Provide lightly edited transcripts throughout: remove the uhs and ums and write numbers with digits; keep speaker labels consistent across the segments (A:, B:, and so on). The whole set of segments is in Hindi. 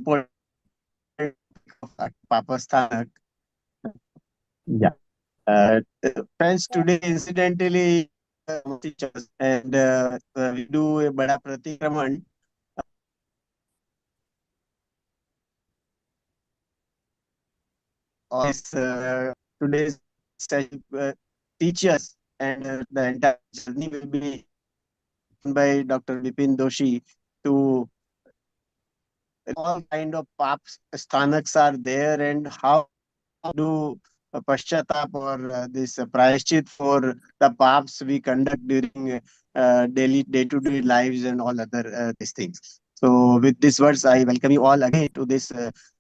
A: important of Papasthanak. Yeah. Friends, today incidentally teachers and we do a bada pratikraman. This today's session teachers and the entire journey will be by Dr. Bipin Doshi to all kind of paps sthanaks are there and how do paschatap or this prayashchit for the paps we conduct during daily day-to-day lives and all other these things. So with these words, I welcome you all again to this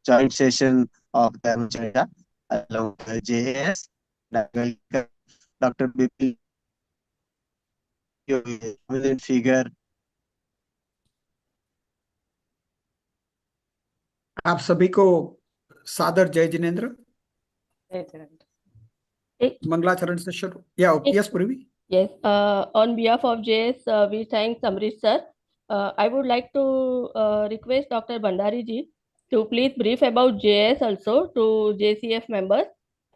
A: joint session of the Dharmacharya along with JAS. I welcome Dr. Bipin, your prominent figure.
B: आप सभी को सादर जय जिनेन्द्र। मंगलाचरण से शुरू या यस पूर्वी।
C: Yes, on behalf of JS, we thank Samrit sir. I would like to request Dr. Bhandari ji to please brief about JS also to JCF members,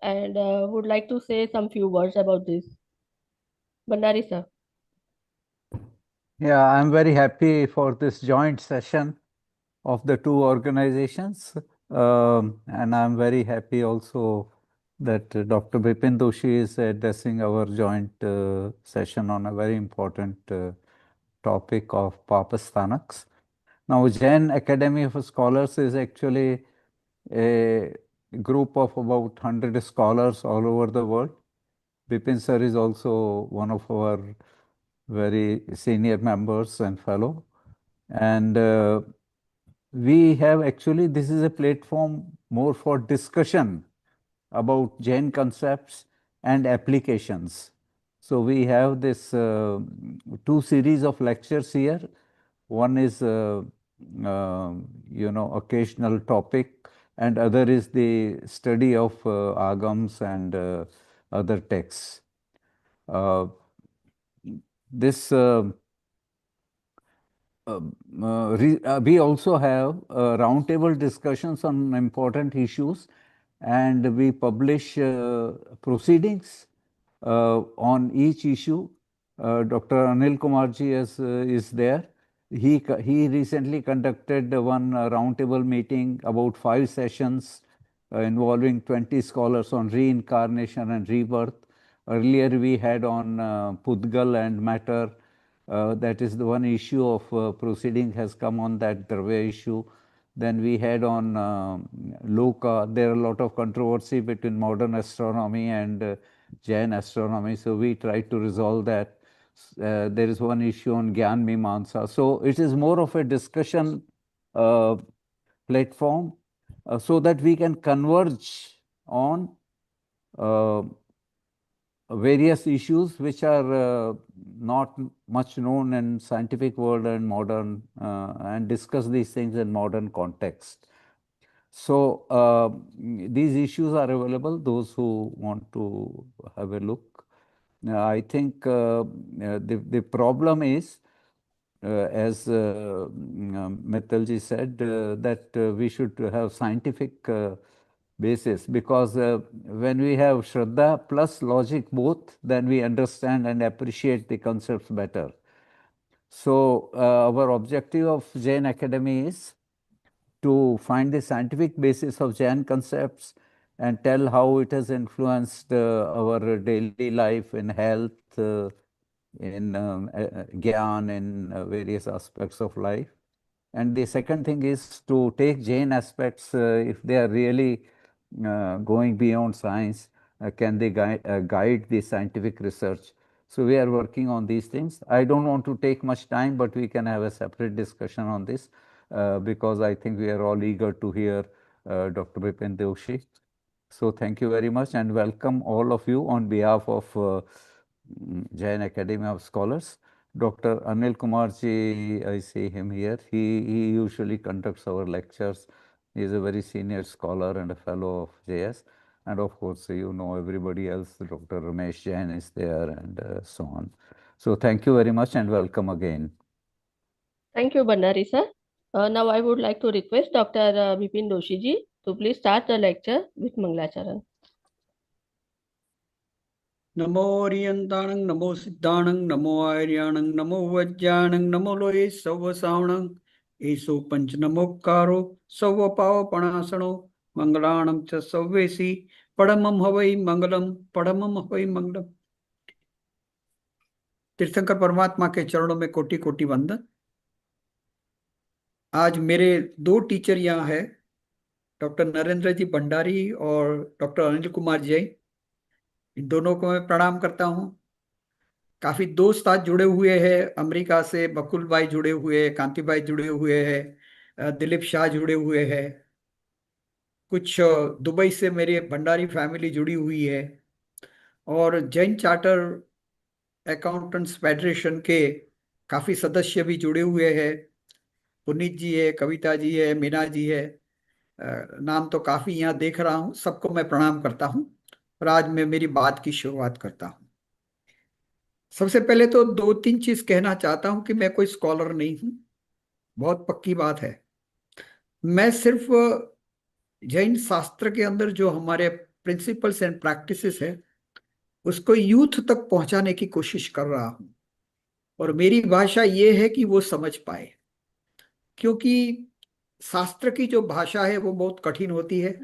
C: and would like to say some few words about this. Bhandari sir.
D: Yeah, I'm very happy for this joint session of the two organizations, and I'm very happy also that Dr. Bipin Doshi is addressing our joint session on a very important topic of Papasthanaks. Now, Jain Academy of Scholars is actually a group of about 100 scholars all over the world. Bipin sir is also one of our very senior members and fellow. And we have actually, this is a platform more for discussion about Jain concepts and applications. So we have this two series of lectures here. One is, occasional topic, and other is the study of agams and other texts. We also have roundtable discussions on important issues, and we publish proceedings on each issue. Dr. Anil Kumarji is there. He recently conducted one roundtable meeting, about 5 sessions involving 20 scholars on reincarnation and rebirth. Earlier we had on Pudgal and matter. That is the one issue of proceeding has come on that Dravya issue. Then we had on Loka. There are a lot of controversy between modern astronomy and Jain astronomy. So we tried to resolve that. There is one issue on Gyan Mimamsa. So it is more of a discussion platform so that we can converge on various issues which are not much known in scientific world and modern and discuss these things in modern context. So these issues are available, those who want to have a look. I think the problem is, as Mittalji said, that we should have scientific basis, because when we have Shraddha plus logic both, then we understand and appreciate the concepts better. So our objective of Jain Academy is to find the scientific basis of Jain concepts and tell how it has influenced our daily life in health, in Gyan, in various aspects of life. And the second thing is to take Jain aspects, if they are really going beyond science, can they guide the scientific research? So we are working on these things. I don't want to take much time, but we can have a separate discussion on this because I think we are all eager to hear Dr. Bipin Doshi. So thank you very much and welcome all of you on behalf of Jain Academy of Scholars. Dr. Anil Kumarji, I see him here. He usually conducts our lectures. He is a very senior scholar and a fellow of JS. And of course, you know everybody else, Dr. Ramesh Jain is there and so on. So thank you very much and welcome again.
C: Thank you, Bhandari sir. Now I would like to request Dr. Bipin Doshi ji to please start the lecture with Mangalacharan.
B: नमो ओरियंताणं नमो सिद्धाणं नमो आर्याणं नमो वज्राणं नमो लोये सवसावणं एसो पंच नमोक्कारो सव पावपणासनो मंगलाणं च सव्वेसी परमं हवै मंगलम परमं हवै मंगलम। तीर्थंकर परमात्मा के चरणों में कोटि कोटि वंदन। आज मेरे दो टीचर यहाँ है, डॉक्टर नरेंद्र जी भंडारी और डॉक्टर अनिल कुमार जैन। इन दोनों को मैं प्रणाम करता हूँ। काफी दोस्त आज जुड़े हुए हैं, अमेरिका से बकुल भाई जुड़े हुए हैं, कांति भाई जुड़े हुए हैं, दिलीप शाह जुड़े हुए हैं, कुछ दुबई से मेरी भंडारी फैमिली जुड़ी हुई है, और जैन चार्टर अकाउंटेंट्स फेडरेशन के काफी सदस्य भी जुड़े हुए हैं। पुनीत जी है, कविता जी है, मीना जी है, नाम तो काफी यहाँ देख रहा हूँ। सबको मैं प्रणाम करता हूँ और आज मैं मेरी बात की शुरुआत करता हूँ। सबसे पहले तो दो तीन चीज कहना चाहता हूँ कि मैं कोई स्कॉलर नहीं हूँ, बहुत पक्की बात है। मैं सिर्फ जैन शास्त्र के अंदर जो हमारे प्रिंसिपल्स एंड प्रैक्टिसेस है उसको यूथ तक पहुंचाने की कोशिश कर रहा हूँ, और मेरी भाषा ये है कि वो समझ पाए, क्योंकि शास्त्र की जो भाषा है वो बहुत कठिन होती है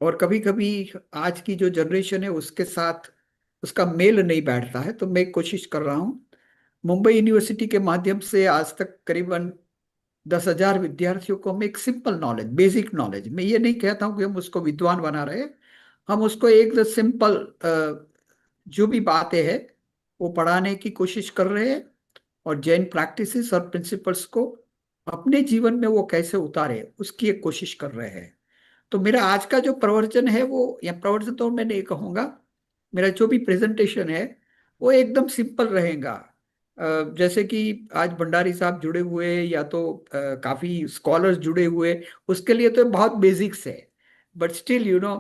B: और कभी कभी आज की जो जनरेशन है उसके साथ उसका मेल नहीं बैठता है। तो मैं कोशिश कर रहा हूँ मुंबई यूनिवर्सिटी के माध्यम से आज तक करीबन 10,000 विद्यार्थियों को हम एक सिंपल नॉलेज, बेसिक नॉलेज, मैं ये नहीं कहता हूँ कि हम उसको विद्वान बना रहे हैं, हम उसको एक सिंपल जो भी बातें हैं वो पढ़ाने की कोशिश कर रहे हैं, और जैन प्रैक्टिसेस और प्रिंसिपल्स को अपने जीवन में वो कैसे उतारे उसकी एक कोशिश कर रहे हैं। तो मेरा आज का जो प्रवचन है वो, या प्रवचन तो मैं नहीं कहूँगा, मेरा जो भी प्रेजेंटेशन है वो एकदम सिंपल रहेगा। जैसे कि आज भंडारी साहब जुड़े हुए या तो काफी स्कॉलर्स जुड़े हुए, उसके लिए तो बहुत बेसिक्स है, but still you know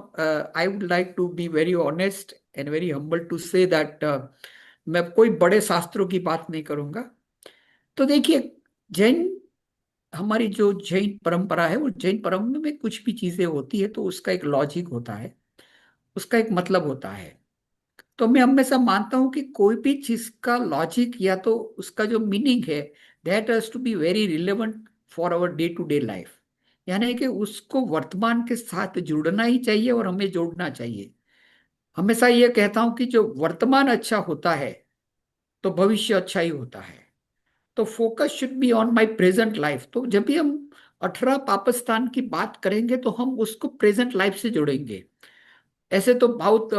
B: I would like to be very honest and very humble to say that मैं कोई बड़े शास्त्रों की बात नहीं करूंगा। तो देखिए, जैन, हमारी जो जैन परंपरा है, वो जैन परंपरा में कुछ भी चीजें होती है तो उसका एक लॉजिक होता है, उसका एक मतलब होता है। तो मैं हमेशा मानता हूं कि कोई भी चीज का लॉजिक या तो उसका जो मीनिंग है, that has to be very relevant for our day to day life, यानी कि उसको वर्तमान के साथ जुड़ना ही चाहिए और हमें जोड़ना चाहिए। हमेशा ये कहता हूं कि जो वर्तमान अच्छा होता है तो भविष्य अच्छा ही होता है। तो focus should be on my present life. तो जब भी हम 18 पाकिस्तान की बात करेंगे तो हम उसको प्रेजेंट लाइफ से जोड़ेंगे। ऐसे तो बहुत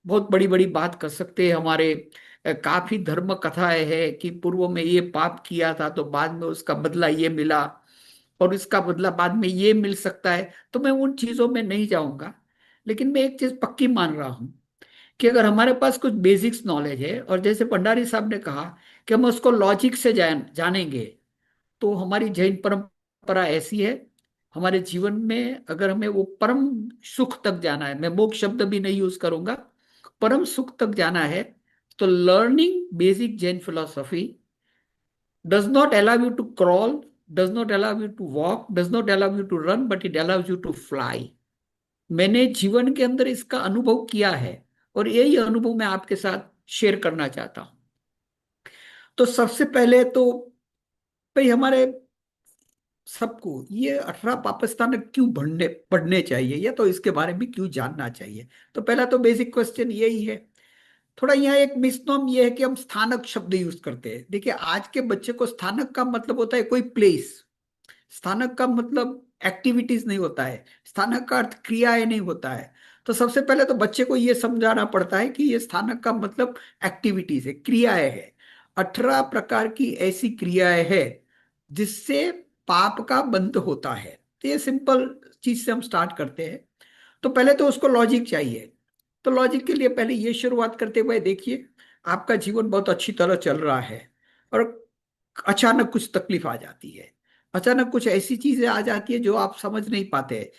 B: बहुत बड़ी बड़ी बात कर सकते हैं। हमारे काफी धर्म कथाएं है कि पूर्व में ये पाप किया था तो बाद में उसका बदला ये मिला, और इसका बदला बाद में ये मिल सकता है। तो मैं उन चीजों में नहीं जाऊंगा, लेकिन मैं एक चीज पक्की मान रहा हूं कि अगर हमारे पास कुछ बेसिक्स नॉलेज है, और जैसे भंडारी साहब ने कहा कि हम उसको लॉजिक से जानेंगे, तो हमारी जैन परंपरा ऐसी है। हमारे जीवन में अगर हमें वो परम सुख तक जाना है, मैं मोक्ष शब्द भी नहीं यूज करूंगा, परम सुख तक जाना है, तो learning basic Jain philosophy does not allow you to crawl, does not allow you to walk, does not allow you to run, but it allows you to fly. मैंने जीवन के अंदर इसका अनुभव किया है और यही अनुभव मैं आपके साथ शेयर करना चाहता हूं। तो सबसे पहले तो भाई, हमारे सबको ये 18 पाकिस्तान क्यों पढ़ने चाहिए, या तो इसके बारे में क्यों जानना चाहिए। तो पहला तो बेसिक क्वेश्चन यही है। थोड़ा यहाँ एक मिसनॉम ये है कि हम स्थानक शब्द यूज करते हैं। देखिए, आज के बच्चे को स्थानक का मतलब होता है कोई प्लेस, स्थानक का मतलब एक्टिविटीज नहीं होता है, स्थानक का अर्थ क्रियाएं नहीं होता है। तो सबसे पहले तो बच्चे को यह समझाना पड़ता है कि ये स्थानक का मतलब एक्टिविटीज है, क्रियाएं है। 18 प्रकार की ऐसी क्रियाएं है जिससे पाप का बंध होता है। तो ये सिंपल चीज से हम स्टार्ट करते हैं। तो पहले तो उसको लॉजिक चाहिए। तो लॉजिक के लिए पहले ये शुरुआत करते हुए देखिए, आपका जीवन बहुत अच्छी तरह चल रहा है और अचानक कुछ तकलीफ आ जाती है, अचानक कुछ ऐसी चीजें आ जाती है जो आप समझ नहीं पाते हैं।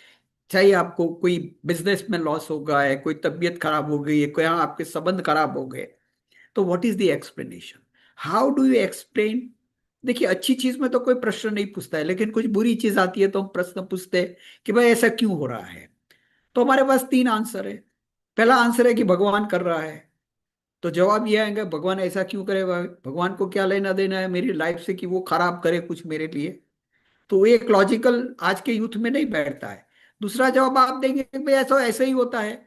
B: चाहे आपको कोई बिजनेस में लॉस हो गया है, कोई तबीयत खराब हो गई है, कोई यहाँ आपके संबंध खराब हो गए, तो what is the explanation? How do you explain देखिए, अच्छी चीज में तो कोई प्रश्न नहीं पूछता है, लेकिन कुछ बुरी चीज आती है तो हम प्रश्न पूछते हैं कि भाई ऐसा क्यों हो रहा है। तो हमारे पास तीन आंसर है। पहला आंसर है कि भगवान कर रहा है। तो जवाब ये आएगा, भगवान ऐसा क्यों करेगा, भगवान को क्या लेना देना है मेरी लाइफ से कि वो खराब करे कुछ मेरे लिए। तो एक लॉजिकल आज के यूथ में नहीं बैठता है। दूसरा जवाब आप देंगे कि भाई ऐसा ऐसा ही होता है।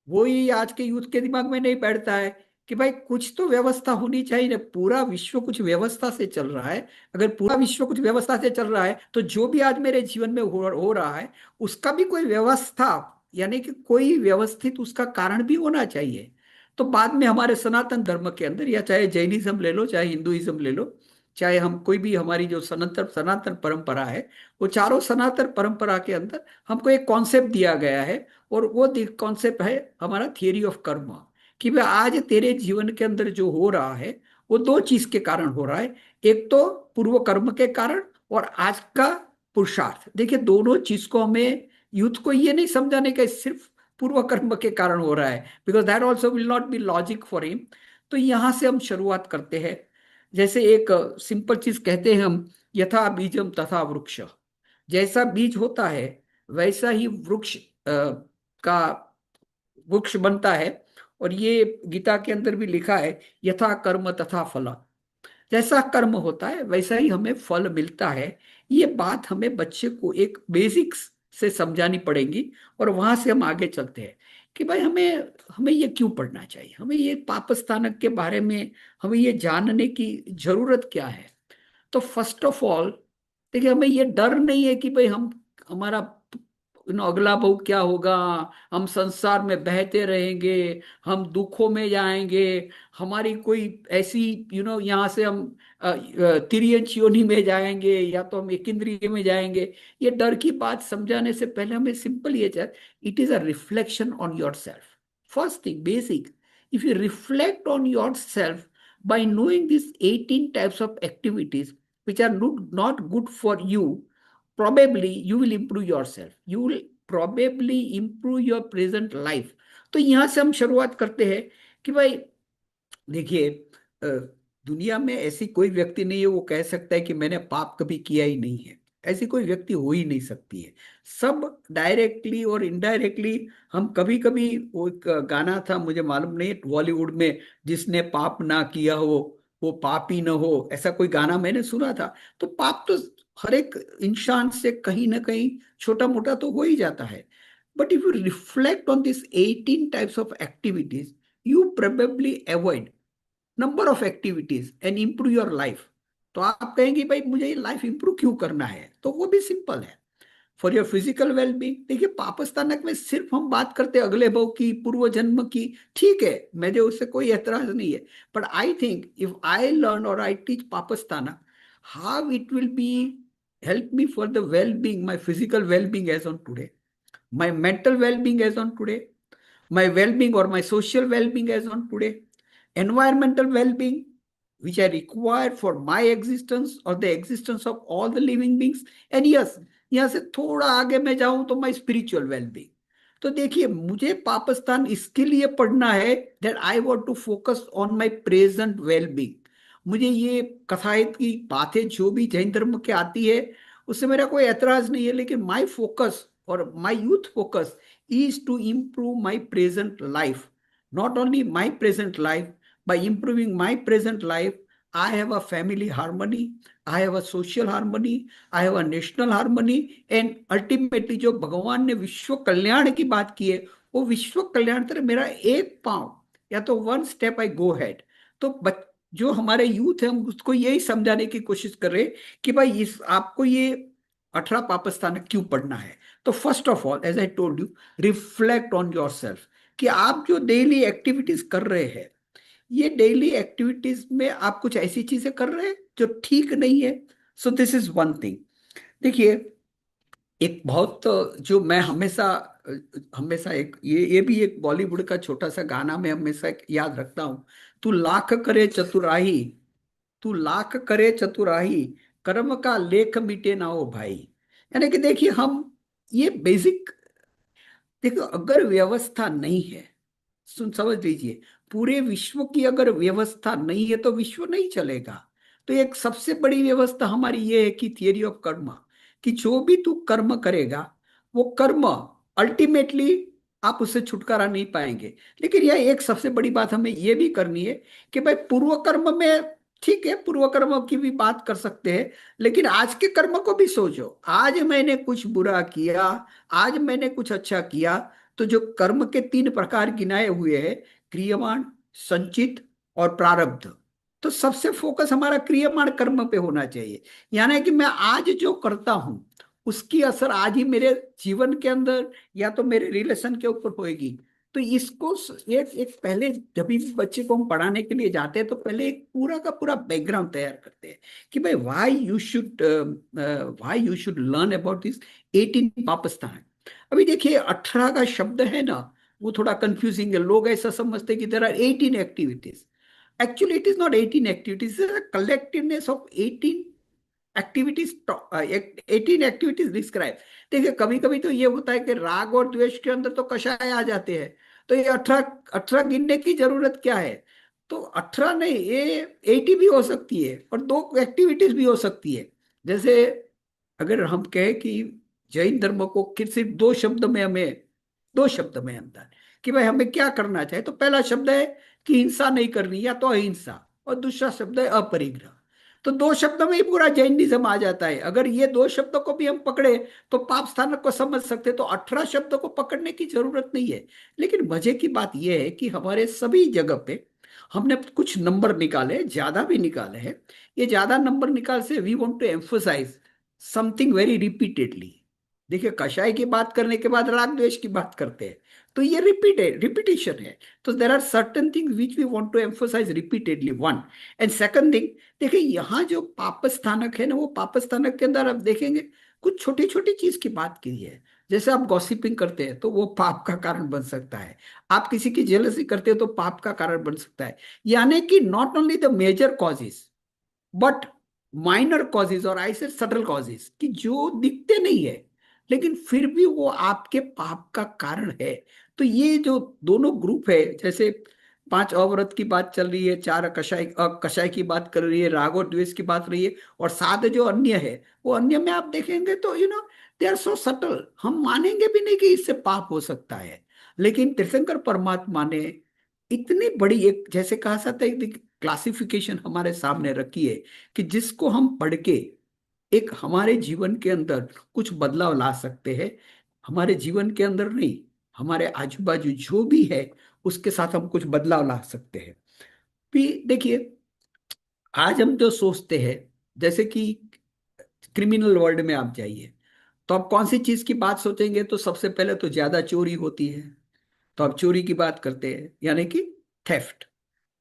B: वो ही आज के यूथ के दिमाग में नहीं बैठता है कि भाई कुछ तो व्यवस्था होनी चाहिए ना, पूरा विश्व कुछ व्यवस्था से चल रहा है। अगर पूरा विश्व कुछ व्यवस्था से चल रहा है तो जो भी आज मेरे जीवन में हो रहा है उसका भी कोई व्यवस्था, यानी कि कोई व्यवस्थित उसका कारण भी होना चाहिए। तो बाद में हमारे सनातन धर्म के अंदर, या चाहे जैनिज्म ले लो, चाहे हिंदुइज्म ले लो, चाहे हम कोई भी, हमारी जो सनातन सनातन परंपरा है, वो चारों सनातन परंपरा के अंदर हमको एक कॉन्सेप्ट दिया गया है। और वो कॉन्सेप्ट है हमारा थियरी ऑफ कर्म, कि भाई आज तेरे जीवन के अंदर जो हो रहा है वो दो चीज के कारण हो रहा है। एक तो पूर्व कर्म के कारण, और आज का पुरुषार्थ। देखिए, दोनों चीज को हमें, यूथ को ये नहीं समझाने का सिर्फ पूर्व कर्म के कारण हो रहा है, because that also will not be logic for him. तो यहां से हम शुरुआत करते हैं। जैसे एक सिंपल चीज कहते हैं हम, यथा बीजम तथा वृक्ष। जैसा बीज होता है वैसा ही वृक्ष का वृक्ष बनता है। और ये गीता के अंदर भी लिखा है, यथा कर्म तथा फल। जैसा कर्म होता है वैसा ही हमें फल मिलता है। ये बात हमें बच्चे को एक बेसिक्स से समझानी पड़ेगी। और वहां से हम आगे चलते हैं कि भाई हमें हमें ये क्यों पढ़ना चाहिए, हमें ये पापस्थानक के बारे में हमें ये जानने की जरूरत क्या है। तो फर्स्ट ऑफ ऑल, देखिए, हमें ये डर नहीं है कि भाई हम, हमारा अगला भाव क्या होगा, हम संसार में बहते रहेंगे, हम दुखों में जाएंगे, हमारी कोई ऐसी यहाँ से हम तिर्यंच योनि में जाएंगे या तो हम एक इंद्रिय में जाएंगे। ये डर की बात समझाने से पहले हमें सिंपल ये चाहिए, it is a reflection on your self. First thing basic, if you reflect on your self by knowing these 18 types of activities which are not good for you, probably you will improve yourself, you will probably improve your present life। तो यहां से हम शुरुआत करते हैं कि भाई देखिए, अ, दुनिया में ऐसी कोई व्यक्ति नहीं है वो कह सकता है कि मैंने पाप कभी किया ही नहीं है। ऐसी कोई व्यक्ति हो ही नहीं सकती है। सब डायरेक्टली और इनडायरेक्टली हम कभी कभी, वो एक गाना था, मुझे मालूम नहीं बॉलीवुड में, जिसने पाप ना किया हो वो पापी न हो, ऐसा कोई गाना मैंने सुना था। तो पाप तो हर एक इंसान से कहीं ना कहीं छोटा मोटा तो हो ही जाता है। But if you reflect on this 18 types of activities, you probably avoid number of activities and improve your life। तो आप कहेंगे भाई मुझे ये लाइफ इंप्रूव क्यों करना है, तो वो भी सिंपल है, फॉर योर फिजिकल वेलबींग। देखिए, पापस्थानक में सिर्फ हम बात करते हैं अगले भव की, पूर्व जन्म की, ठीक है, मुझे उससे कोई एतराज नहीं है। But I think if I learn और आई टीच पापस्थानक, how it will be help me for the well-being, my physical well-being as on today, my mental well-being as on today, my well-being or my social well-being as on today, environmental well-being which I require for my existence or the existence of all the living beings, and yes, यहाँ से थोड़ा आगे मैं जाऊं तो my spiritual well-being। तो देखिए, मुझे पापस्थान इसके लिए पढ़ना है that I want to focus on my present well-being। मुझे ये कथायत की बातें जो भी जैन धर्म के आती है उससे मेरा कोई ऐतराज नहीं है, लेकिन माई फोकस और माई youth focus is to improve my present life, not only my present life. By improving my present life, I have a family harmony, I have a social harmony, I have a national harmony, and ultimately जो भगवान ने विश्व कल्याण की बात की है, वो विश्व कल्याण तरह मेरा एक पांव, या तो one step I go head. तो जो हमारे यूथ है, हम उसको यही समझाने की कोशिश कर रहे हैं कि भाई इस आपको ये 18 पापस्थान क्यों पढ़ना है। तो first of all, as I told you, reflect on your self, कि आप जो डेली एक्टिविटीज कर रहे हैं, ये डेली एक्टिविटीज में आप कुछ ऐसी चीजें कर रहे हैं जो ठीक नहीं है। सो दिस इज वन थिंग। देखिए, एक बहुत, जो मैं हमेशा हमेशा एक ये भी एक बॉलीवुड का छोटा सा गाना मैं हमेशा याद रखता हूँ, तू लाख करे चतुराई, तू लाख करे चतुराई, कर्म का लेख मिटे ना हो भाई। यानी कि देखिए, हम ये बेसिक, देखो, अगर व्यवस्था नहीं है, समझ लीजिए, पूरे विश्व की अगर व्यवस्था नहीं है तो विश्व नहीं चलेगा। तो एक सबसे बड़ी व्यवस्था हमारी ये है कि थियरी ऑफ कर्म, कि जो भी तू कर्म करेगा वो कर्म अल्टीमेटली आप उससे छुटकारा नहीं पाएंगे। लेकिन यह एक सबसे बड़ी बात हमें ये भी करनी है कि भाई पूर्व कर्म में, ठीक है पूर्व कर्म की भी बात कर सकते हैं, लेकिन आज के कर्म को भी सोचो। आज मैंने कुछ बुरा किया, आज मैंने कुछ अच्छा किया, तो जो कर्म के तीन प्रकार गिनाए हुए हैं, क्रियमाण, संचित और प्रारब्ध, तो सबसे फोकस हमारा क्रियमाण कर्म पे होना चाहिए। यानी कि मैं आज जो करता हूं उसकी असर आज ही मेरे जीवन के अंदर या तो मेरे रिलेशन के ऊपर होएगी। तो इसको एक पहले जब भी बच्चे को हम पढ़ाने के लिए जाते हैं तो पहले एक पूरा का पूरा बैकग्राउंड तैयार करते हैं कि भाई why you should learn about this 18 पापस्थान। अभी देखिए 18 का शब्द है ना, वो थोड़ा कंफ्यूजिंग है। लोग ऐसा समझते हैं कि there are 18 activities. Actually, it is not 18 activities, it is a collectiveness of 18 activities, 18 activities describe. देखिए कभी कभी तो ये होता है कि राग और द्वेष के अंदर तो कषाय आ जाते हैं, तो ये 18 गिनने की जरूरत क्या है? तो 18 नहीं, ये 80 भी हो सकती है और दो एक्टिविटीज भी हो सकती है। जैसे अगर हम कहें कि जैन धर्म को सिर्फ दो शब्द में अंतर कि भाई हमें क्या करना चाहिए, तो पहला शब्द है कि हिंसा नहीं करनी या तो अहिंसा, और दूसरा शब्द है अपरिग्रह। तो दो शब्दों में ही पूरा जैनिज्म आ जाता है। अगर ये दो शब्दों को भी हम पकड़े तो पाप स्थानक को समझ सकते, तो 18 शब्दों को पकड़ने की जरूरत नहीं है। लेकिन मजे की बात यह है कि हमारे सभी जगह पे हमने कुछ नंबर निकाले, ज्यादा भी निकाले हैं। ये ज्यादा नंबर निकाल से we want to emphasise something very repeatedly. देखिए कषाय की बात करने के बाद राग द्वेष की बात करते हैं, तो ये रिपीटिशन है। तो there are certain things which we want to emphasise repeatedly, one. And second thing, देखिए यहाँ जो पाप स्थानक है ना, वो पाप स्थानक के अंदर आप देखेंगे कुछ छोटी छोटी चीज की बात की है। जैसे आप गॉसिपिंग करते हैं तो वो पाप का कारण बन सकता है, आप किसी की जेलसी करते हैं तो पाप का कारण बन सकता है। यानी कि not only the major causes but minor causes, और आई से सटल कॉजेज, कि जो दिखते नहीं है लेकिन फिर भी वो आपके पाप का कारण है। तो ये जो दोनों ग्रुप है, जैसे 5 अव्रत की बात चल रही है, 4 कषाय की बात कर रही है, राग और द्वेष की बात रही है, और 7 जो अन्य है, वो अन्य में आप देखेंगे तो दे आर सो सटल, हम मानेंगे भी नहीं कि इससे पाप हो सकता है। लेकिन तीर्थंकर परमात्मा ने इतनी बड़ी एक, जैसे कहा जाता है, एक क्लासिफिकेशन हमारे सामने रखी है कि जिसको हम पढ़ के एक हमारे जीवन के अंदर कुछ बदलाव ला सकते हैं। हमारे जीवन के अंदर नहीं, हमारे आजू बाजू जो भी है उसके साथ हम कुछ बदलाव ला सकते हैं। भी देखिए आज हम जो सोचते हैं, जैसे कि क्रिमिनल वर्ल्ड में आप जाइए तो आप कौन सी चीज की बात सोचेंगे? तो सबसे पहले तो ज्यादा चोरी होती है, तो आप चोरी की बात करते हैं, यानी कि थेफ्ट।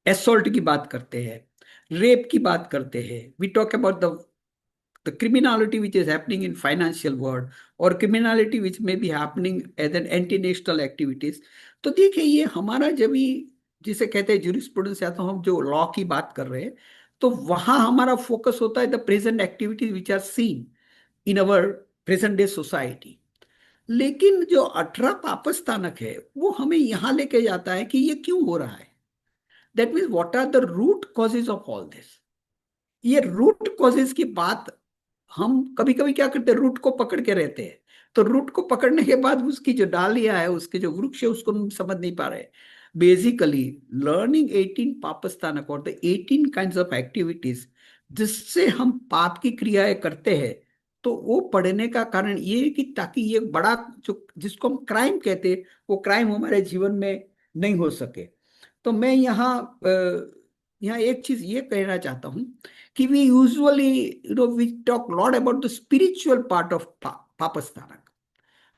B: एसॉल्ट की बात करते हैं, रेप की बात करते हैं। We talk about the criminality which is happening in financial world, or criminality which may be happening as an anti-national activities। तो देखिए ये हमारा जब भी जिसे कहते हैं jurisprudence, या तो हम जो लॉ की बात कर रहे हैं, तो वहां हमारा फोकस होता है the present activities which are seen in our present day society. लेकिन जो 18 पापस्थानक है वो हमें यहां लेके जाता है कि ये क्यों हो रहा है। That means what are the root causes of all this. ये रूट कॉजेज की बात हम कभी कभी क्या करते हैं, रूट को पकड़ के रहते हैं। तो रूट को पकड़ने के बाद उसकी जो डालियां है, उसके जो वृक्ष है, उसको हम समझ नहीं पा रहे। बेसिकली लर्निंग 18 पापस्थानक और द 18 काइंड्स ऑफ एक्टिविटीज जिससे हम पाप की क्रियाएं करते हैं, तो वो पढ़ने का कारण ये है कि ताकि ये बड़ा जो जिसको हम क्राइम कहते हैं, वो क्राइम हमारे जीवन में नहीं हो सके। तो मैं यहाँ एक चीज ये कहना चाहता हूँ कि we usually we talk lot about the spiritual part of पापस्थानक।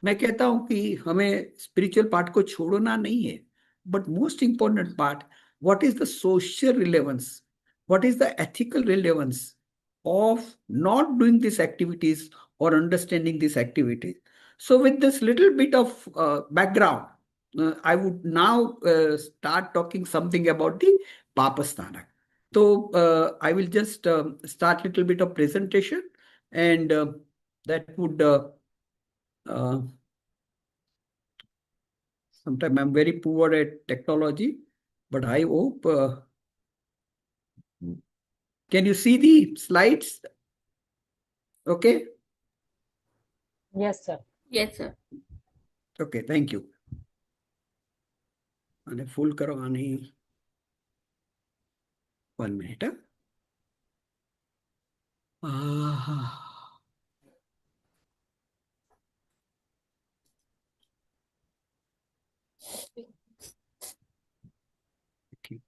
B: मैं कहता हूं कि हमें स्पिरिचुअल पार्ट को छोड़ना नहीं है, but most important part, what is the social relevance, what is the ethical relevance of not doing this activities और understanding this activities. So with this little bit of background, I would now start talking something about the Papasthana. So I will just start little bit of presentation, and that would uh, sometime I'm very poor at technology, but I hope Can you see the slides? Okay.
E: Yes, sir.
C: Yes, sir.
B: Okay, thank you. आने फुल करो आने 1 minute.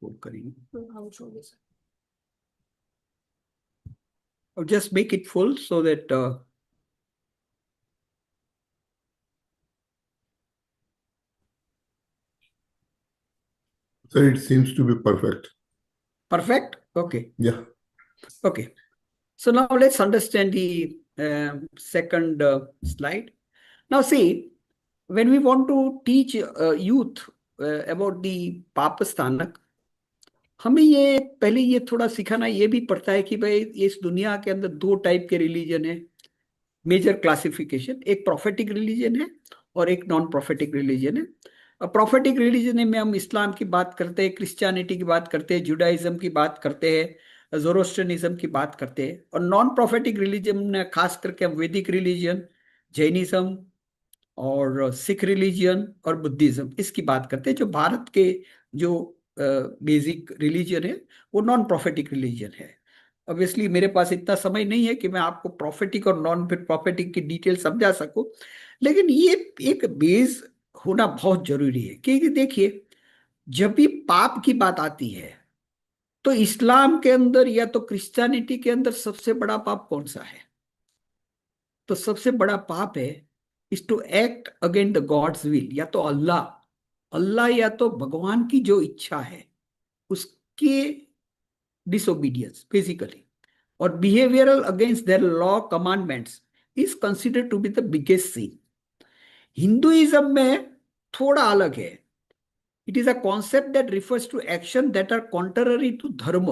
B: फुल करेंगे. Or just make it full so that
F: So it seems to be perfect.
B: Perfect? Okay.
F: Yeah.
B: Okay. So now let's understand the second slide. Now see, when we want to teach youth about the Papasthanak, हमें ये पहले ये थोड़ा सिखाना ये भी पड़ता है कि भाई इस दुनिया के अंदर 2 टाइप के रिलीजन है. मेजर क्लासिफिकेशन, एक प्रोफेटिक रिलीजन है और एक नॉन प्रोफेटिक रिलीजन है. प्रोफेटिक रिलीजन में हम इस्लाम की बात करते हैं, क्रिश्चियनिटी की बात करते हैं, जुडाइज्म की बात करते हैं, ज़ोरोस्ट्रियनिज्म की बात करते हैं. और नॉन प्रोफेटिक रिलीजन में खास करके हम वैदिक रिलीजन, जैनिज्म और सिख रिलीजन और बुद्धिज्म इसकी बात करते हैं. जो भारत के जो बेसिक रिलीजन है वो नॉन प्रोफेटिक रिलीजन है. ऑब्वियसली मेरे पास इतना समय नहीं है कि मैं आपको प्रोफेटिक और नॉन प्रोफेटिक की डिटेल समझा सकूं, लेकिन ये एक बेस होना बहुत जरूरी है. क्योंकि देखिए, जब भी पाप की बात आती है तो इस्लाम के अंदर या तो क्रिश्चियनिटी के अंदर सबसे बड़ा पाप कौन सा है? तो सबसे बड़ा पाप है is to act against the God's will. या तो अल्लाह या तो भगवान की जो इच्छा है उसके डिसोबीडियंस बेसिकली, और behavioural against their law commandments is considered to be the biggest sin. Hinduism में थोड़ा अलग है. It is a concept that refers to action that are contrary to dharma.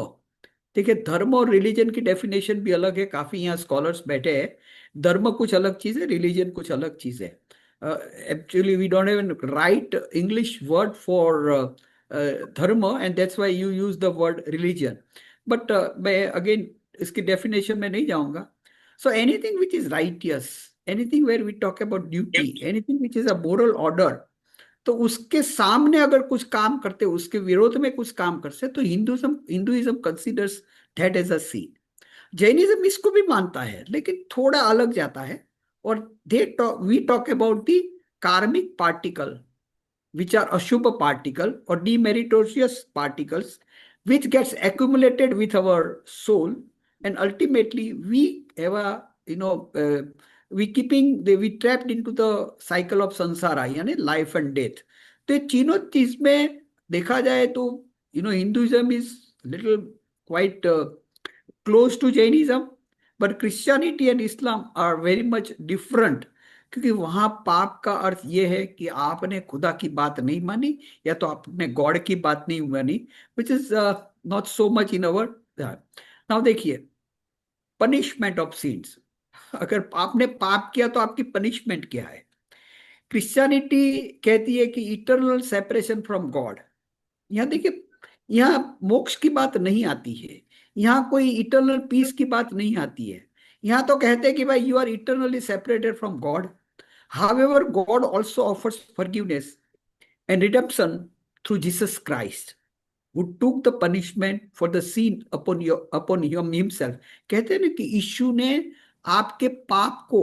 B: देखिए, धर्म और रिलीजन की डेफिनेशन भी अलग है. काफी यहाँ स्कॉलर्स बैठे हैं. धर्म कुछ अलग चीज है, रिलीजन कुछ अलग चीज है. Actually we don't even write English word for dharma and that's why you use the word religion. But मैं अगेन इसकी डेफिनेशन में नहीं जाऊंगा. So anything which is righteous, anything where we talk about duty, anything which is a moral order, तो उसके सामने अगर कुछ काम करते, उसके विरोध में कुछ काम करते, तो Hinduism considers that as a sin. Jainism इसको भी मानता है लेकिन थोड़ा अलग जाता है. और we talk about the karmic particle which are ashubha particle or demeritorious particles which gets accumulated with our soul, and ultimately we have a we trapped into the cycle of samsara, यानी life and death. तो ये तीनों चीज में देखा जाए तो Hinduism is little quite close to Jainism, but Christianity and Islam are very much different. क्योंकि वहां पाप का अर्थ यह है कि आपने खुदा की बात नहीं मानी या तो आपने गॉड की बात नहीं मानी, which is not so much in our. Now देखिए, पनिशमेंट ऑफ सिंस. अगर आपने पाप किया तो आपकी पनिशमेंट क्या है? क्रिश्चियनिटी कहती है कि इटर्नल सेपरेशन फ्रॉम गॉड. यहाँ देखिए, यहाँ मोक्ष की बात नहीं आती है, यहाँ कोई इटर्नल पीस की बात नहीं आती है. यहाँ तो कहते हैं कि भाई you are eternally separated from God. However, God also offers forgiveness and redemption through Jesus Christ, who took the punishment for the sin upon himself. कहते हैं ना कि यीशु ने आपके पाप को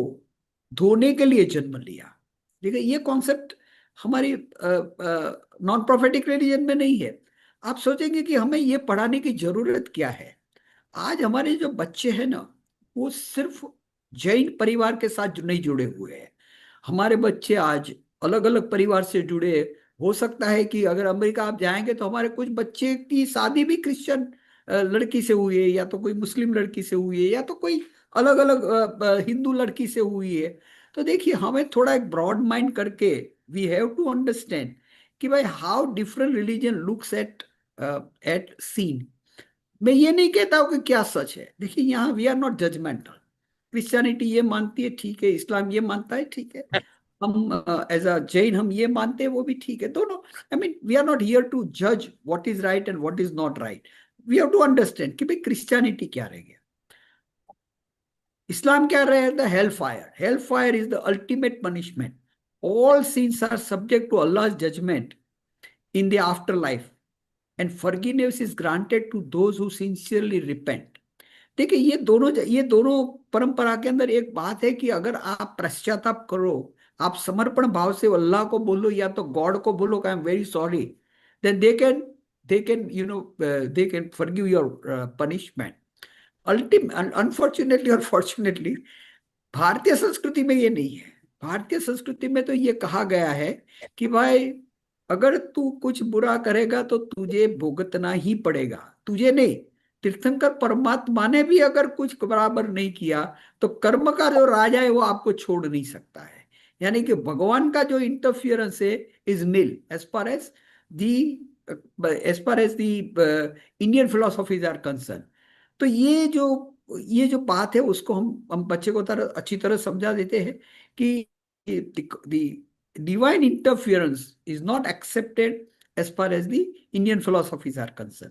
B: धोने के लिए जन्म लिया. देखिए, ये कॉन्सेप्ट हमारी नॉन प्रोफेटिक रिलीजन में नहीं है. आप सोचेंगे कि हमें ये पढ़ाने की जरूरत क्या है. आज हमारे जो बच्चे हैं ना, वो सिर्फ जैन परिवार के साथ नहीं जुड़े हुए हैं. हमारे बच्चे आज अलग अलग परिवार से जुड़े. हो सकता है कि अगर अमेरिका आप जाएंगे तो हमारे कुछ बच्चे की शादी भी क्रिश्चियन लड़की से हुई है, या तो कोई मुस्लिम लड़की से हुई है, या तो कोई अलग अलग हिंदू लड़की से हुई है. तो देखिए, हमें थोड़ा एक ब्रॉड माइंड करके वी हैव टू अंडरस्टैंड कि भाई how different religion looks at sin. मैं ये नहीं कहता हूं कि क्या सच है. देखिए, यहाँ we are not judgmental. Christianity ये मानती है, ठीक है. इस्लाम ये मानता है, ठीक है. हम एज अ जैन हम ये मानते हैं, वो भी ठीक है. दोनों, I mean, we are not here to जज what is right and what is not right. We have to understand कि भाई क्रिश्चियनिटी क्या रह गया, इस्लाम क्या रहे, the hell fire. Hell fire is the ultimate punishment. All sins are subject to Allah judgement in the after life and forgiveness is granted to those who sincerely repent. देखिए ये दोनों परंपरा के अंदर एक बात है कि अगर आप पश्चाताप करो, आप समर्पण भाव से अल्लाह को बोलो या तो गॉड को बोलो I am very sorry, then they can they can forgive your punishment. Unfortunately और फॉर्चुनेटली भारतीय संस्कृति में ये नहीं है. भारतीय संस्कृति में तो ये कहा गया है कि भाई अगर तू कुछ बुरा करेगा तो तुझे भुगतना ही पड़ेगा, तुझे नहीं. तीर्थंकर परमात्मा ने भी अगर कुछ बराबर नहीं किया तो कर्म का जो राजा है वो आपको छोड़ नहीं सकता है. यानी कि भगवान का जो इंटरफियरेंस है is nil as far as the Indian philosophies are concerned. तो ये जो बात है उसको हम बच्चे को अच्छी तरह समझा देते हैं कि divine interference is not accepted as far as the Indian philosophies are concern.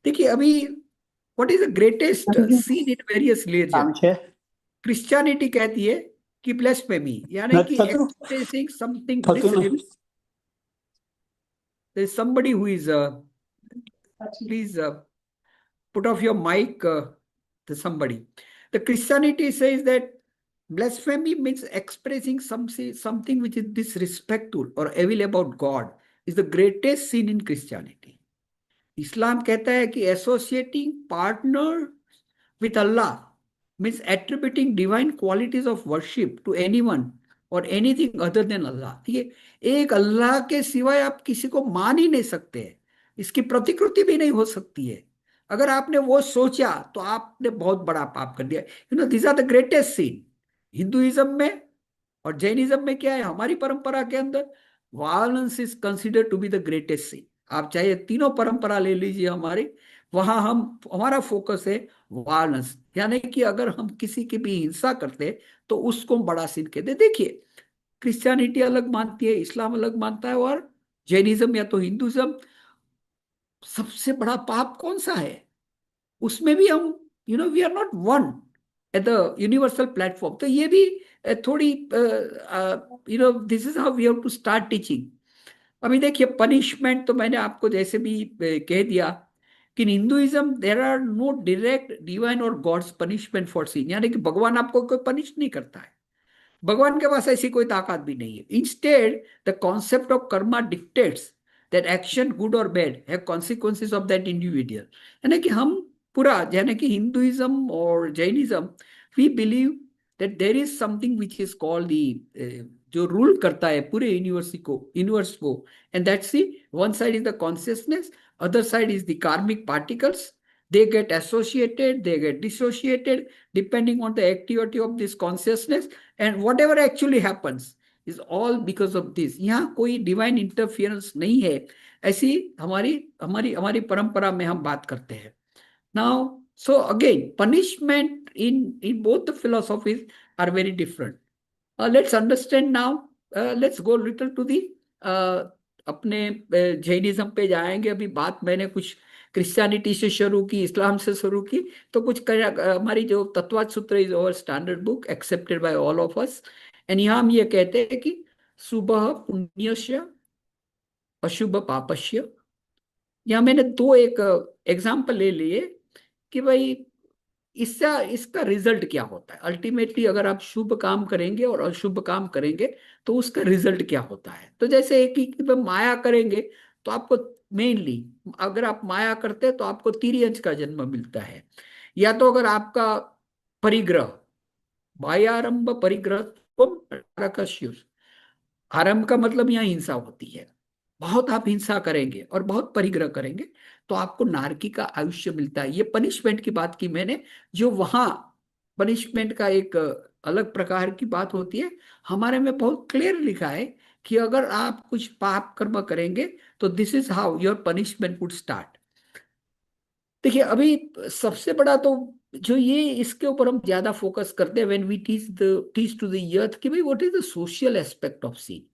B: देखिए अभी what is the greatest sin in various religion, Christianity कहती है कि ब्लेस्फेमी, यानी कि expressing something. there is somebody who is please put off your mic to somebody. The Christianity says that blasphemy means expressing something which is disrespectful or evil about God is the greatest sin in Christianity. Islam कहता है कि associating partner with Allah means attributing divine qualities of worship to anyone और एनीथिंग अदर देन अल्लाह. ठीक, एक अल्लाह के सिवाय आप किसी को मान ही नहीं सकते हैं, इसकी प्रतिकृति भी नहीं हो सकती है. अगर आपने वो सोचा तो आपने बहुत बड़ा पाप कर दिया. This are the greatest sin. Hinduism में और जैनिज्म में क्या है, हमारी परंपरा के अंदर violence is considered to be the greatest sin. आप चाहे तीनों परंपरा ले लीजिए हमारी, वहां हमारा फोकस है वायलेंस, यानी कि अगर हम किसी की भी हिंसा करते तो उसको बड़ा सीन कहते. देखिए क्रिश्चियनिटी अलग मानती है, इस्लाम अलग मानता है, और जैनिज्म या तो हिंदुइज्म. सबसे बड़ा पाप कौन सा है उसमें भी हम we are not one at the universal platform. तो ये भी थोड़ी this is how we have to start teaching. अभी देखिए पनिशमेंट तो मैंने आपको जैसे भी कह दिया कि in Hinduism there are no direct divine और गॉड्स पनिशमेंट फॉर सिन, यानी कि भगवान आपको कोई पनिश नहीं करता है, भगवान के पास ऐसी कोई ताकत भी नहीं है. Instead the concept of karma dictates that action good और bad have consequences of that individual. यानी कि हम पूरा, यानी कि हिंदुइज्म और Jainism we believe that there is something which is called the, जो रूल करता है पूरे यूनिवर्स को, and that's the one side is the consciousness, other side is the karmic particles. They get associated, they get dissociated depending on the activity of this consciousness, and whatever actually happens is all because of this. यहाँ कोई डिवाइन इंटरफियरेंस नहीं है, ऐसी हमारी हमारी हमारी परंपरा में हम बात करते हैं. Now so again punishment in both the philosophies are very different. Let's understand now, let's go little to the अपने जैनिज्म पे जाएंगे. अभी बात मैंने कुछ क्रिश्चियनिटी से शुरू की, इस्लाम से शुरू की, तो कुछ हमारी जो तत्वाद सूत्र is over standard book accepted by all of us, and यहाँ हम ये कहते हैं कि शुभ पुण्यस्य अशुभ पापस्य. यहाँ मैंने दो एक एग्जाम्पल ले लिए कि भाई इसका रिजल्ट क्या होता है. अल्टीमेटली अगर आप शुभ काम करेंगे और अशुभ काम करेंगे तो उसका रिजल्ट क्या होता है. तो जैसे एक ही माया करेंगे तो आपको मेनली, अगर आप माया करते हैं तो आपको तिर्यंच का जन्म मिलता है, या तो अगर आपका परिग्रह, बाह्यारंभ परिग्रह, आरंभ का मतलब यहाँ हिंसा होती है, बहुत आप हिंसा करेंगे और बहुत परिग्रह करेंगे तो आपको नारकी का आयुष्य मिलता है. ये पनिशमेंट की बात की मैंने, जो वहां पनिशमेंट का एक अलग प्रकार की बात होती है. हमारे में बहुत क्लियर लिखा है कि अगर आप कुछ पाप कर्म करेंगे तो this is how your punishment would start. देखिए अभी सबसे बड़ा तो जो ये इसके ऊपर हम ज्यादा फोकस करते हैं when we teach to the youth कि भाई what is the social aspect of sin.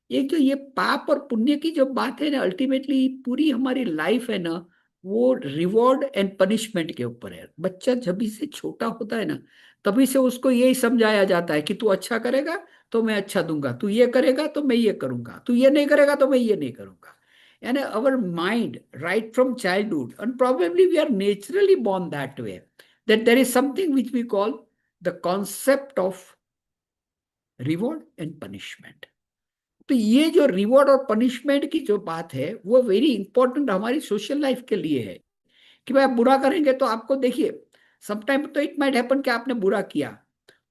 B: एक जो ये पाप और पुण्य की जो बात है ना, अल्टीमेटली पूरी हमारी लाइफ है ना, वो रिवॉर्ड एंड पनिशमेंट के ऊपर है। बच्चा जब से छोटा होता है ना, तभी से उसको यही समझाया जाता है कि तू अच्छा करेगा तो मैं अच्छा दूंगा, तू ये करेगा तो मैं ये करूंगा, तू ये नहीं करेगा तो मैं ये नहीं करूंगा। यानी our mind right from childhood and probably we are naturally born that way, that there is something which we call the concept of reward and punishment. तो ये जो रिवॉर्ड और पनिशमेंट की जो बात है वो वेरी इंपॉर्टेंट हमारी सोशल लाइफ के लिए है। कि भाई आप बुरा करेंगे तो आपको देखिए, समटाइम तो इट माइट हैपन कि आपने बुरा किया,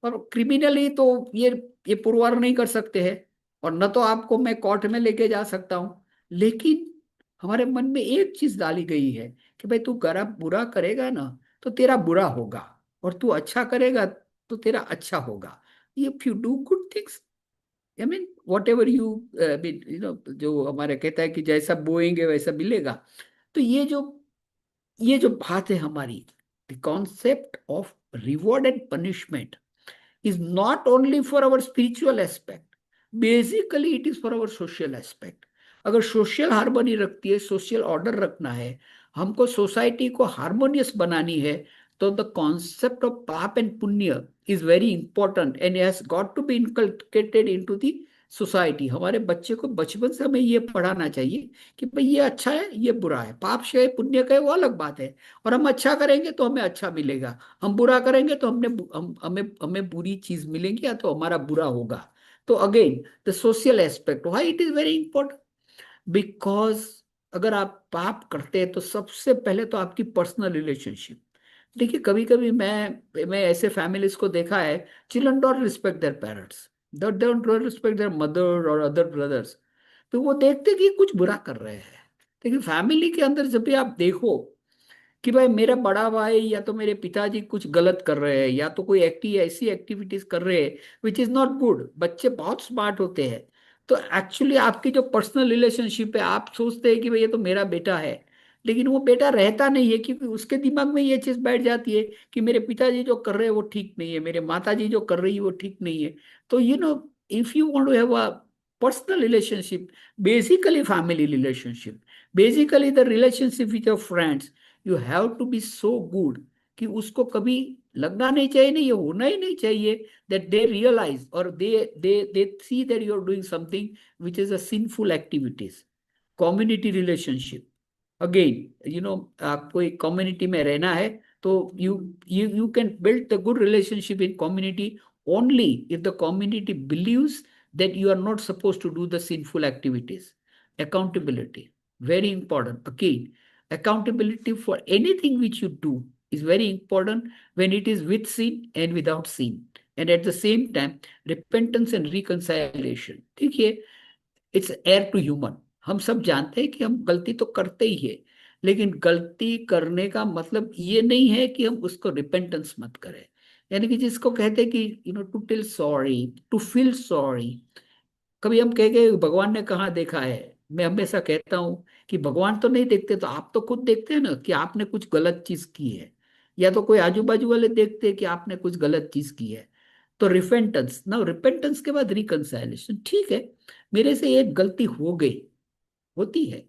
B: और क्रिमिनली तो ये पुरवार नहीं कर सकते हैं, और न तो आपको मैं कोर्ट में लेके जा सकता हूं। लेकिन हमारे मन में एक चीज डाली गई है कि भाई तू बुरा करेगा ना तो तेरा बुरा होगा, और तू अच्छा करेगा तो तेरा अच्छा होगा। If you do good things, I mean what ever you जो हमारे कहता है कि जैसा बोएंगे वैसा मिलेगा। तो ये जो बात है हमारी, the concept of reward and punishment is not only for our spiritual aspect, basically it is for our social aspect. अगर सोशल हार्मनी रखती है, सोशल ऑर्डर रखना है, हमको सोसाइटी को हार्मोनियस बनानी है, तो द कॉन्सेप्ट ऑफ पाप एंड पुण्य is very important and has got to be inculcated into the society. हमारे बच्चे को बचपन से हमें ये पढ़ाना चाहिए कि भाई ये अच्छा है, ये बुरा है, पाप से पुण्य का है वो अलग बात है, और हम अच्छा करेंगे तो हमें अच्छा मिलेगा, हम बुरा करेंगे तो हमें हमें बुरी चीज मिलेंगी या तो हमारा बुरा होगा। तो again the social aspect why it is very important, because अगर आप पाप करते हैं तो सबसे पहले तो आपकी पर्सनल रिलेशनशिप। देखिए कभी कभी मैं ऐसे फैमिलीज को देखा है, children don't respect their parents, they don't respect there mother और अदर ब्रदर्स। तो वो देखते कि कुछ बुरा कर रहे हैं। लेकिन फैमिली के अंदर जब भी आप देखो कि भाई मेरा बड़ा भाई या तो मेरे पिताजी कुछ गलत कर रहे हैं, या तो कोई ऐसी एक्टिविटीज कर रहे हैं विच इज नॉट गुड, बच्चे बहुत स्मार्ट होते हैं, तो एक्चुअली आपकी जो पर्सनल रिलेशनशिप है, आप सोचते हैं कि भाई ये तो मेरा बेटा है, लेकिन वो बेटा रहता नहीं है, क्योंकि उसके दिमाग में ये चीज बैठ जाती है कि मेरे पिताजी जो कर रहे हैं वो ठीक नहीं है, मेरे माता जी जो कर रही है वो ठीक नहीं है। तो if you want to have a personal relationship, basically family relationship, basically the relationship with your friends, you have to be so good कि उसको कभी लगना नहीं चाहिए, नहीं ये होना ही नहीं चाहिए, दैट दे रियलाइज और they see that you are doing something which is a sinful activities. Community relationship, again आपको एक कम्युनिटी में रहना है तो you can build the good relationship in community only if the community believes that you are not suppose to do the sinful activities. Accountability, very important. Again, accountability for anything which you do is very important when it is with sin and without sin. And at the same time, repentance and reconciliation. देखिए, इट्स एयर टू ह्यूमन। हम सब जानते हैं कि हम गलती तो करते ही है, लेकिन गलती करने का मतलब ये नहीं है कि हम उसको रिपेंटेंस मत करें। यानी कि जिसको कहते हैं कि to tell sorry, to feel sorry. कभी हम कह गए भगवान ने कहाँ देखा है, मैं हमेशा कहता हूं कि भगवान तो नहीं देखते, तो आप तो खुद देखते हैं ना कि आपने कुछ गलत चीज की है, या तो कोई आजू बाजू वाले देखते हैं कि आपने कुछ गलत चीज की है। तो रिपेंटेंस ना, रिपेंटेंस के बाद रिकंसाइलेशन, ठीक है मेरे से एक गलती हो गई, होती है,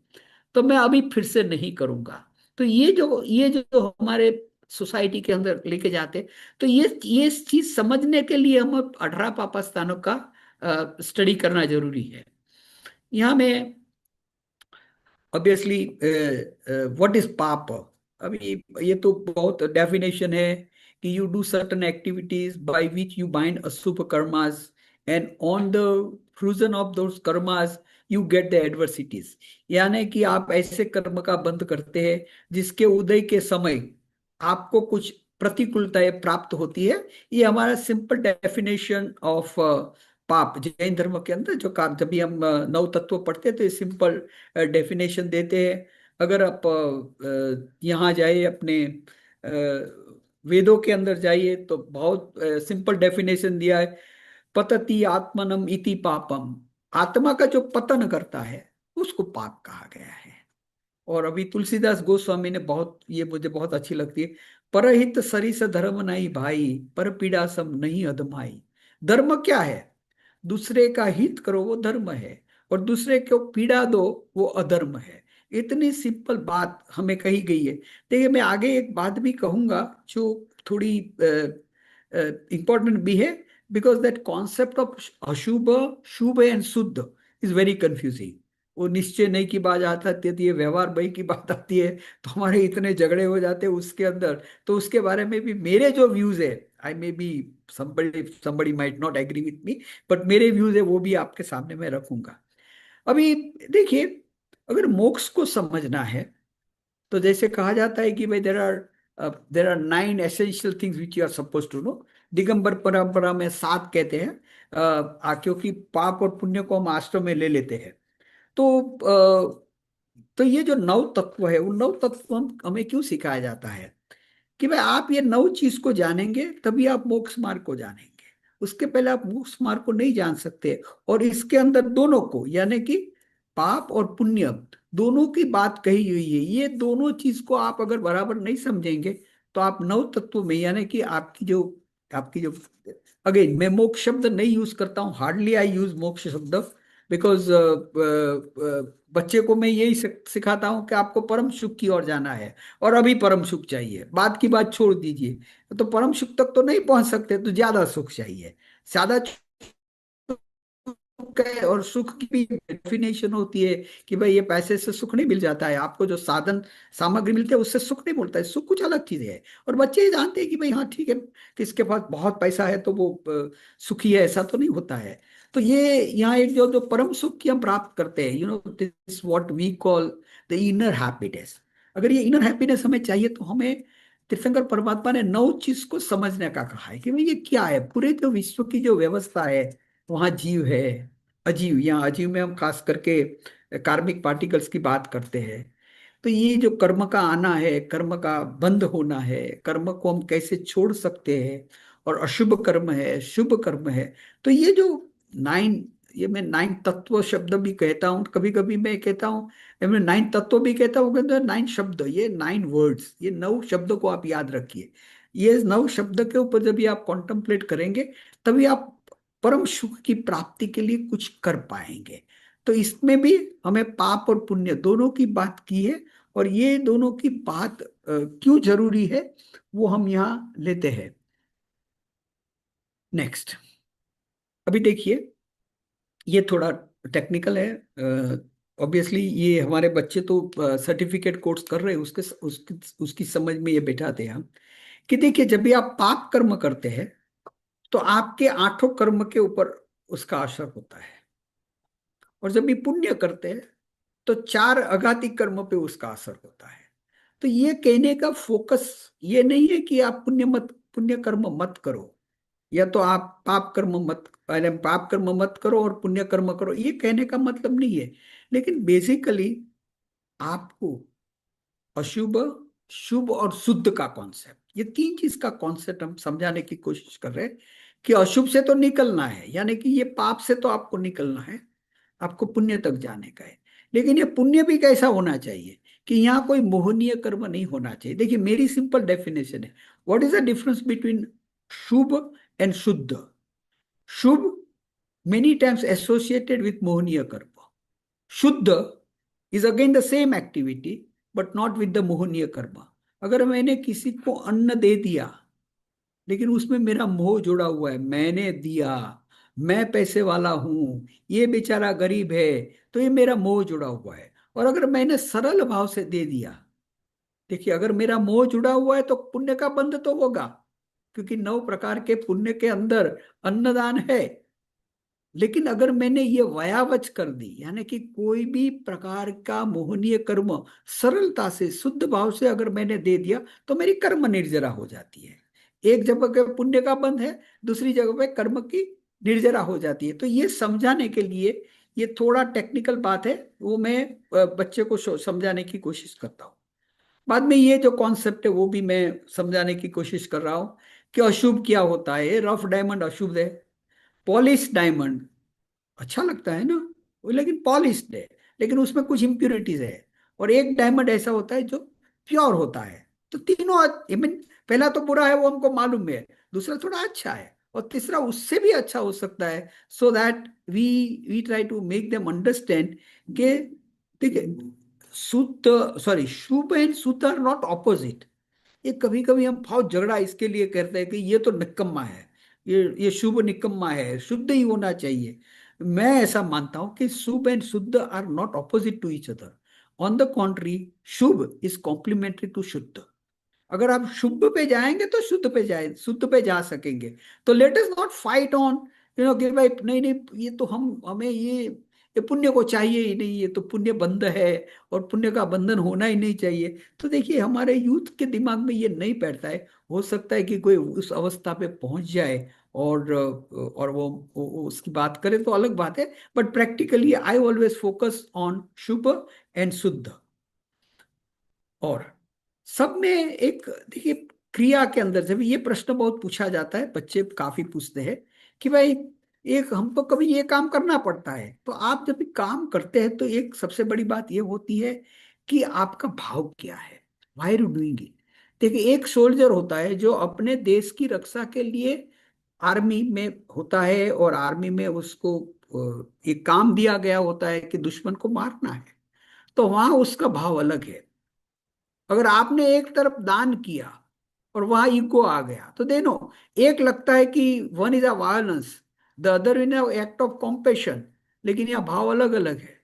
B: तो मैं अभी फिर से नहीं करूंगा। तो ये जो हमारे सोसाइटी के अंदर लेके जाते, तो ये चीज समझने के लिए हम 18 पापा स्थानों का स्टडी करना जरूरी है। यहाँ में ऑब्वियसली व्हाट इज पाप, अभी ये तो बहुत डेफिनेशन है कि you do certain activities by which you bind ashubh karmas and on the fruition of those karmas you get the adversities. यानी कि आप ऐसे कर्म का बंध करते हैं जिसके उदय के समय आपको कुछ प्रतिकूलताएं प्राप्त होती है। ये हमारा सिंपल डेफिनेशन ऑफ पाप जैन धर्म के अंदर जो काम, जब भी हम नौ तत्व पढ़ते हैं तो ये सिंपल डेफिनेशन देते हैं। अगर आप यहाँ जाइए अपने वेदों के अंदर जाइए तो बहुत सिंपल डेफिनेशन दिया है, पतति आत्मनम इति पापम। आत्मा का जो पतन करता है उसको पाप कहा गया है। और अभी तुलसीदास गोस्वामी ने बहुत, ये मुझे बहुत अच्छी लगती है, परहित सरिस धर्म नहीं भाई, पर पीड़ा सम नहीं अधमाई। धर्म क्या है? दूसरे का हित करो वो धर्म है, और दूसरे को पीड़ा दो वो अधर्म है। इतनी सिंपल बात हमें कही गई है। देखिए, मैं आगे एक बात भी कहूंगा जो थोड़ी इंपॉर्टेंट भी है, बिकॉज दैट कॉन्सेप्ट ऑफ अशुभ, शुभ एंड शुद्ध इज वेरी कंफ्यूजिंग। वो निश्चय नहीं की बात आती है, व्यवहार भाई की बात आती है, तो हमारे इतने झगड़े हो जाते हैं उसके अंदर। तो उसके बारे में भी मेरे जो व्यूज है, I may be somebody might not agree with me, but मेरे व्यूज है वो भी आपके सामने मैं रखूंगा। अभी देखिए, अगर मोक्ष को समझना है तो जैसे कहा जाता है कि भाई there are 9 essential things which you are suppose to know. Digambar परंपरा में 7 कहते हैं, क्योंकि पाप और पुण्य को हम आश्रम में ले लेते हैं। तो ये जो 9 तत्व है, उन 9 तत्व को हमें क्यों सिखाया जाता है कि भाई आप ये 9 चीज को जानेंगे तभी आप मोक्ष मार्ग को जानेंगे। उसके पहले आप मोक्ष मार्ग को नहीं जान सकते। और इसके अंदर दोनों को, यानी कि पाप और पुण्य, दोनों की बात कही हुई है। ये दोनों चीज को आप अगर बराबर नहीं समझेंगे तो आप 9 तत्व में, यानी कि आपकी जो अगेन, मैं मोक्ष शब्द नहीं यूज करता हूँ, हार्डली आई यूज मोक्ष शब्द, बिकॉज बच्चे को मैं यही सिखाता हूँ कि आपको परम सुख की ओर जाना है और अभी परम सुख चाहिए, बात की बात छोड़ दीजिए। तो परम सुख तक तो नहीं पहुंच सकते, तो ज्यादा सुख चाहिए। ज्यादा सुख है, और सुख की भी डेफिनेशन होती है कि भाई ये पैसे से सुख नहीं मिल जाता है, आपको जो साधन सामग्री मिलती है उससे सुख नहीं मिलता है, सुख कुछ अलग चीज है। और बच्चे ये जानते हैं कि भाई हाँ ठीक है, किसके पास बहुत पैसा है तो वो सुखी है, ऐसा तो नहीं होता है। तो ये यहाँ एक जो जो परम सुख की हम प्राप्त करते हैं, this what we call the inner happiness. अगर ये इनर हैप्पीनेस हमें चाहिए तो हमें तीर्थंकर परमात्मा ने 9 चीज को समझने का कहा है कि भाई ये क्या है। पूरे जो विश्व की जो व्यवस्था है, वहां जीव है, अजीव। यहाँ अजीव में हम खास करके कार्मिक पार्टिकल्स की बात करते हैं। तो ये जो कर्म का आना है, कर्म का बंद होना है, कर्म को हम कैसे छोड़ सकते हैं, और अशुभ कर्म है, शुभ कर्म है। तो ये जो 9, ये मैं 9 तत्व शब्द भी कहता हूँ, कभी कभी मैं कहता हूँ, मैं 9 तत्व भी कहता हूँ, कहता 9 शब्द, ये 9 वर्ड्स, ये 9 शब्दों को आप याद रखिए। ये 9 शब्द के ऊपर जब भी आप कॉन्टेम्पलेट करेंगे तभी आप परम सुख की प्राप्ति के लिए कुछ कर पाएंगे। तो इसमें भी हमें पाप और पुण्य दोनों की बात की है, और ये दोनों की बात क्यों जरूरी है वो हम यहाँ लेते हैं। नेक्स्ट, अभी देखिए, ये थोड़ा टेक्निकल है। ऑब्वियसली ये हमारे बच्चे तो सर्टिफिकेट कोर्स कर रहे हैं, उसकी समझ में ये बैठाते हैं हम कि देखिए, जब भी आप पाप कर्म करते हैं तो आपके 8 कर्म के ऊपर उसका असर होता है, और जब भी पुण्य करते हैं तो 4 अघाती कर्म पे उसका असर होता है। तो ये कहने का फोकस ये नहीं है कि आप पुण्य कर्म मत करो, या तो आप पाप कर्म मत करो और पुण्य कर्म करो, ये कहने का मतलब नहीं है। लेकिन बेसिकली आपको अशुभ, शुभ और शुद्ध का कॉन्सेप्ट, ये 3 चीज का कॉन्सेप्ट हम समझाने की कोशिश कर रहे हैं कि अशुभ से तो निकलना है, यानी कि ये पाप से तो आपको निकलना है, आपको पुण्य तक जाने का है। लेकिन ये पुण्य भी कैसा होना चाहिए कि यहाँ कोई मोहनीय कर्म नहीं होना चाहिए। देखिए, मेरी सिंपल डेफिनेशन है, what is the difference between shubh and shuddh. Shubh many times associated with mohaniya karma, shuddh is again the same activity but not with the mohaniya karma. अगर मैंने किसी को अन्न दे दिया लेकिन उसमें मेरा मोह जुड़ा हुआ है, मैंने दिया, मैं पैसे वाला हूं, ये बेचारा गरीब है, तो ये मेरा मोह जुड़ा हुआ है। और अगर मैंने सरल भाव से दे दिया, देखिए, अगर मेरा मोह जुड़ा हुआ है तो पुण्य का बंध तो होगा, क्योंकि 9 प्रकार के पुण्य के अंदर अन्नदान है। लेकिन अगर मैंने ये वयावच कर दी, यानी कि कोई भी प्रकार का मोहनीय कर्म सरलता से, शुद्ध भाव से अगर मैंने दे दिया, तो मेरी कर्म निर्जरा हो जाती है। एक जगह पे पुण्य का बंध है, दूसरी जगह पे कर्म की निर्जरा हो जाती है। तो ये समझाने के लिए, ये थोड़ा टेक्निकल बात है, वो मैं बच्चे को समझाने की कोशिश करता हूँ। बाद में ये जो कॉन्सेप्ट है वो भी मैं समझाने की कोशिश कर रहा हूँ कि अशुभ क्या होता है। रफ डायमंड अशुभ है, पॉलिश डायमंड अच्छा लगता है ना, वो लेकिन पॉलिश्ड है, लेकिन उसमें कुछ इंप्योरिटीज है। और एक डायमंड ऐसा होता है जो प्योर होता है। तो तीनों, आई मीन, पहला तो बुरा है वो हमको मालूम है, दूसरा थोड़ा अच्छा है, और तीसरा उससे भी अच्छा हो सकता है। So that we we try to make them understand कि ठीक है, शुभ एंड शुद्ध आर नॉट ऑपोजिट। ये कभी कभी हम बहुत झगड़ा इसके लिए करते हैं कि ये तो निकम्मा है, ये शुभ निकम्मा है, शुद्ध ही होना चाहिए। मैं ऐसा मानता हूं कि शुभ एंड शुद्ध are not opposite to each other. On the contrary, shubh is complementary to shuddh. अगर आप शुभ पे जाएंगे तो शुद्ध पे जा सकेंगे। तो let us not fight on कि भाई नहीं नहीं, ये तो हमें ये पुण्य को चाहिए ही नहीं, ये तो पुण्य बंध है और पुण्य का बंधन होना ही नहीं चाहिए। तो देखिए हमारे यूथ के दिमाग में ये नहीं बैठता है। हो सकता है कि कोई उस अवस्था पे पहुंच जाए और वो उसकी बात करे तो अलग बात है। But practically I always focus on Shubh and शुद्ध। और सब में एक, देखिए, क्रिया के अंदर जब ये प्रश्न बहुत पूछा जाता है, बच्चे काफी पूछते हैं कि भाई एक हमको कभी ये काम करना पड़ता है, तो आप जब भी काम करते हैं तो एक सबसे बड़ी बात ये होती है कि आपका भाव क्या है, why are you doing it. देखिए एक सोल्जर होता है जो अपने देश की रक्षा के लिए आर्मी में होता है, और आर्मी में उसको एक काम दिया गया होता है कि दुश्मन को मारना है, तो वहां उसका भाव अलग है। अगर आपने एक तरफ दान किया और वहां इको आ गया तो देनो, एक लगता है कि one is a violence, the other in act of compassion, लेकिन यह भाव अलग अलग है।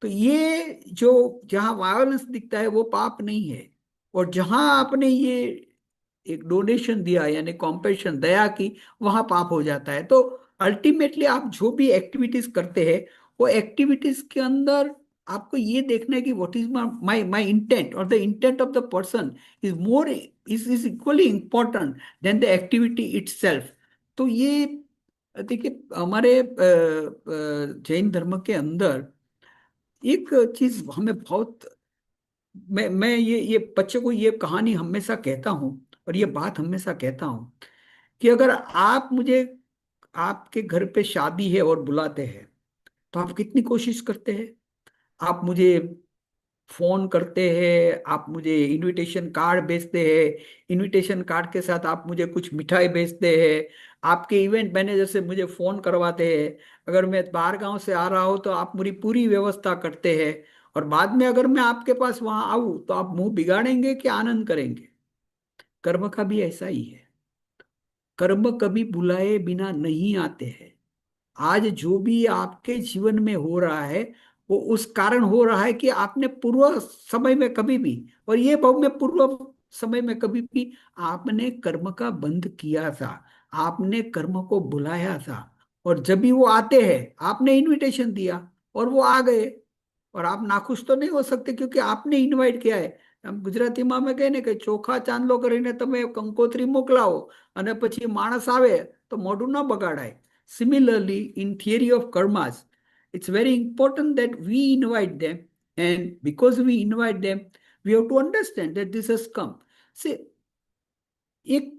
B: तो ये जो जहां वायलेंस दिखता है वो पाप नहीं है, और जहां आपने ये एक डोनेशन दिया यानी कॉम्पेशन, दया की, वहां पाप हो जाता है। तो अल्टीमेटली आप जो भी एक्टिविटीज करते हैं वो एक्टिविटीज के अंदर आपको ये देखना है कि what is my my intent, और the intent of the person is more is equally important than the activity itself. तो ये देखिए हमारे जैन धर्म के अंदर एक चीज हमें बहुत, मैं ये बच्चे को ये कहानी हमेशा कहता हूँ और ये बात हमेशा कहता हूँ कि अगर आप मुझे, आपके घर पे शादी है और बुलाते हैं, तो आप कितनी कोशिश करते हैं। आप मुझे फोन करते हैं, आप मुझे इनविटेशन कार्ड भेजते हैं, इनविटेशन कार्ड के साथ आप मुझे कुछ मिठाई भेजते हैं, आपके इवेंट मैनेजर से मुझे फोन करवाते हैं। अगर मैं बाहर गांव से आ रहा हूं तो आप मेरी पूरी व्यवस्था करते हैं, और बाद में अगर मैं आपके पास वहां आऊं तो आप मुंह बिगाड़ेंगे कि आनंद करेंगे। कर्म का भी ऐसा ही है। कर्म कभी बुलाए बिना नहीं आते हैं। आज जो भी आपके जीवन में हो रहा है वो उस कारण हो रहा है कि आपने पूर्व समय में कभी भी, और ये भाव में पूर्व समय में कभी भी आपने कर्म का बंध किया था, आपने कर्म को बुलाया था, और जब भी वो आते हैं आपने इनविटेशन दिया और वो आ गए, और आप नाखुश तो नहीं हो सकते क्योंकि आपने इनवाइट किया है। हम ગુજરાતીમાં में કહીને કે ચોખા ચાંદલો કરીને તમે કંકોત્રી મોકલાવો અને પછી માણસ આવે તો મોઢું ન બગાડાય. Similarly, in theory of karmas, it's very important that we invite them, and because we invite them, we have to understand that this has come. See, एक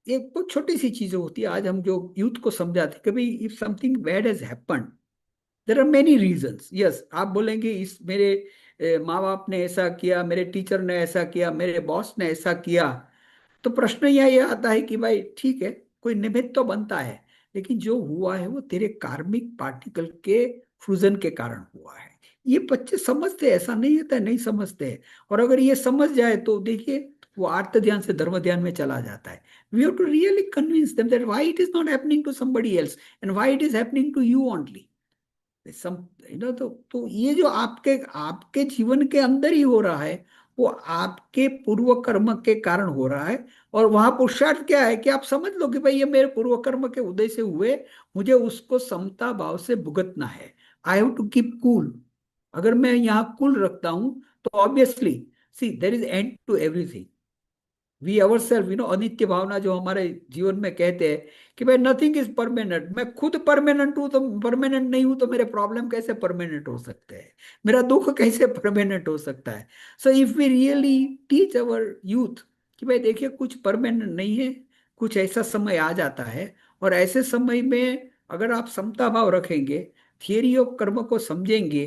B: एक बहुत छोटी सी चीज होती है, आज हम जो यूथ को समझाते हैं, कभी if something bad has happened, there are many reasons. Yes, आप बोलेंगे इस मेरे माँ बाप ने ऐसा किया, मेरे टीचर ने ऐसा किया, मेरे बॉस ने ऐसा किया। तो प्रश्न ये आता है कि भाई ठीक है, कोई निमित्त तो बनता है, लेकिन जो हुआ है वो तेरे कार्मिक पार्टिकल के फ्यूजन के कारण हुआ है। ये बच्चे समझते हैं, ऐसा नहीं होता है नहीं समझते हैं। और अगर ये समझ जाए तो देखिए वो आर्त ध्यान से धर्म ध्यान में चला जाता है। We have to really convince them that why it is not happening to somebody else and why it is happening to you only. सम तो ये जो आपके आपके जीवन के अंदर ही हो रहा है वो आपके पूर्व कर्म के कारण हो रहा है। और वहां पुरुषार्थ क्या है कि आप समझ लो कि भाई ये मेरे पूर्व कर्म के उदय से हुए, मुझे उसको समता भाव से भुगतना है। I have to keep cool. अगर मैं यहाँ कूल रखता हूं तो obviously, see there is end to everything. We our self अनित्य भावना जो हमारे जीवन में कहते हैं कि भाई नथिंग इज परमानेंट, मैं खुद परमानेंट हूं तो परमानेंट नहीं हूं तो मेरे प्रॉब्लम कैसे परमानेंट हो सकते हैं, मेरा दुख कैसे परमानेंट हो सकता है। So if we really teach our youth कि भाई देखिए कुछ परमानेंट नहीं है, कुछ ऐसा समय आ जाता है, और ऐसे समय में अगर आप समता भाव रखेंगे, थियरी ऑफ कर्म को समझेंगे,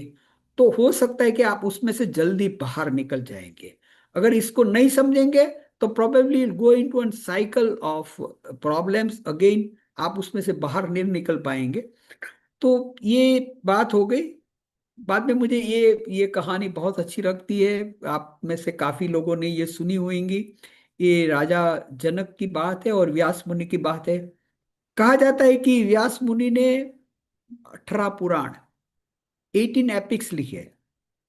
B: तो हो सकता है कि आप उसमें से जल्दी बाहर निकल जाएंगे। अगर इसको नहीं समझेंगे तो probably go into an cycle of problems again, आप उसमें से बाहर नहीं निकल पाएंगे। तो ये बात हो गई बाद में मुझे ये कहानी बहुत अच्छी लगती है। आप में से काफी लोगों ने ये सुनी होंगी। ये राजा जनक की बात है और व्यास मुनि की बात है। कहा जाता है कि व्यास मुनि ने 18 पुराण, 18 एपिक्स लिखे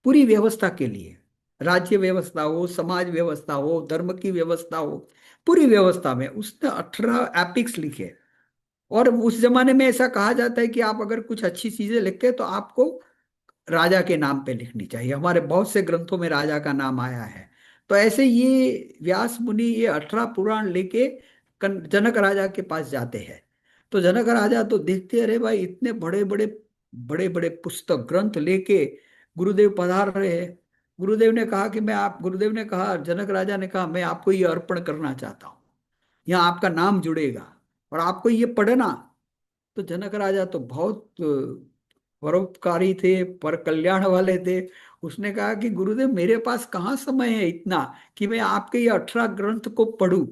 B: पूरी व्यवस्था के लिए। राज्य व्यवस्था हो, समाज व्यवस्था हो, धर्म की व्यवस्था हो, पूरी व्यवस्था में उसने 18 एपिक्स लिखे। और उस जमाने में ऐसा कहा जाता है कि आप अगर कुछ अच्छी चीजें लिखते हैं तो आपको राजा के नाम पे लिखनी चाहिए। हमारे बहुत से ग्रंथों में राजा का नाम आया है। तो ऐसे ये व्यास मुनि ये 18 पुराण लेके जनक राजा के पास जाते हैं। तो जनक राजा तो देखते, अरे भाई इतने बड़े बड़े पुस्तक ग्रंथ लेके गुरुदेव पधार रहे हैं। गुरुदेव ने कहा, जनक राजा ने कहा, मैं आपको ये अर्पण करना चाहता हूँ, यहाँ आपका नाम जुड़ेगा और आपको ये पढ़ना। तो जनक राजा तो बहुत परोपकारी थे, पर कल्याण वाले थे। उसने कहा कि गुरुदेव मेरे पास कहाँ समय है इतना कि मैं आपके ये 18 ग्रंथ को पढूं।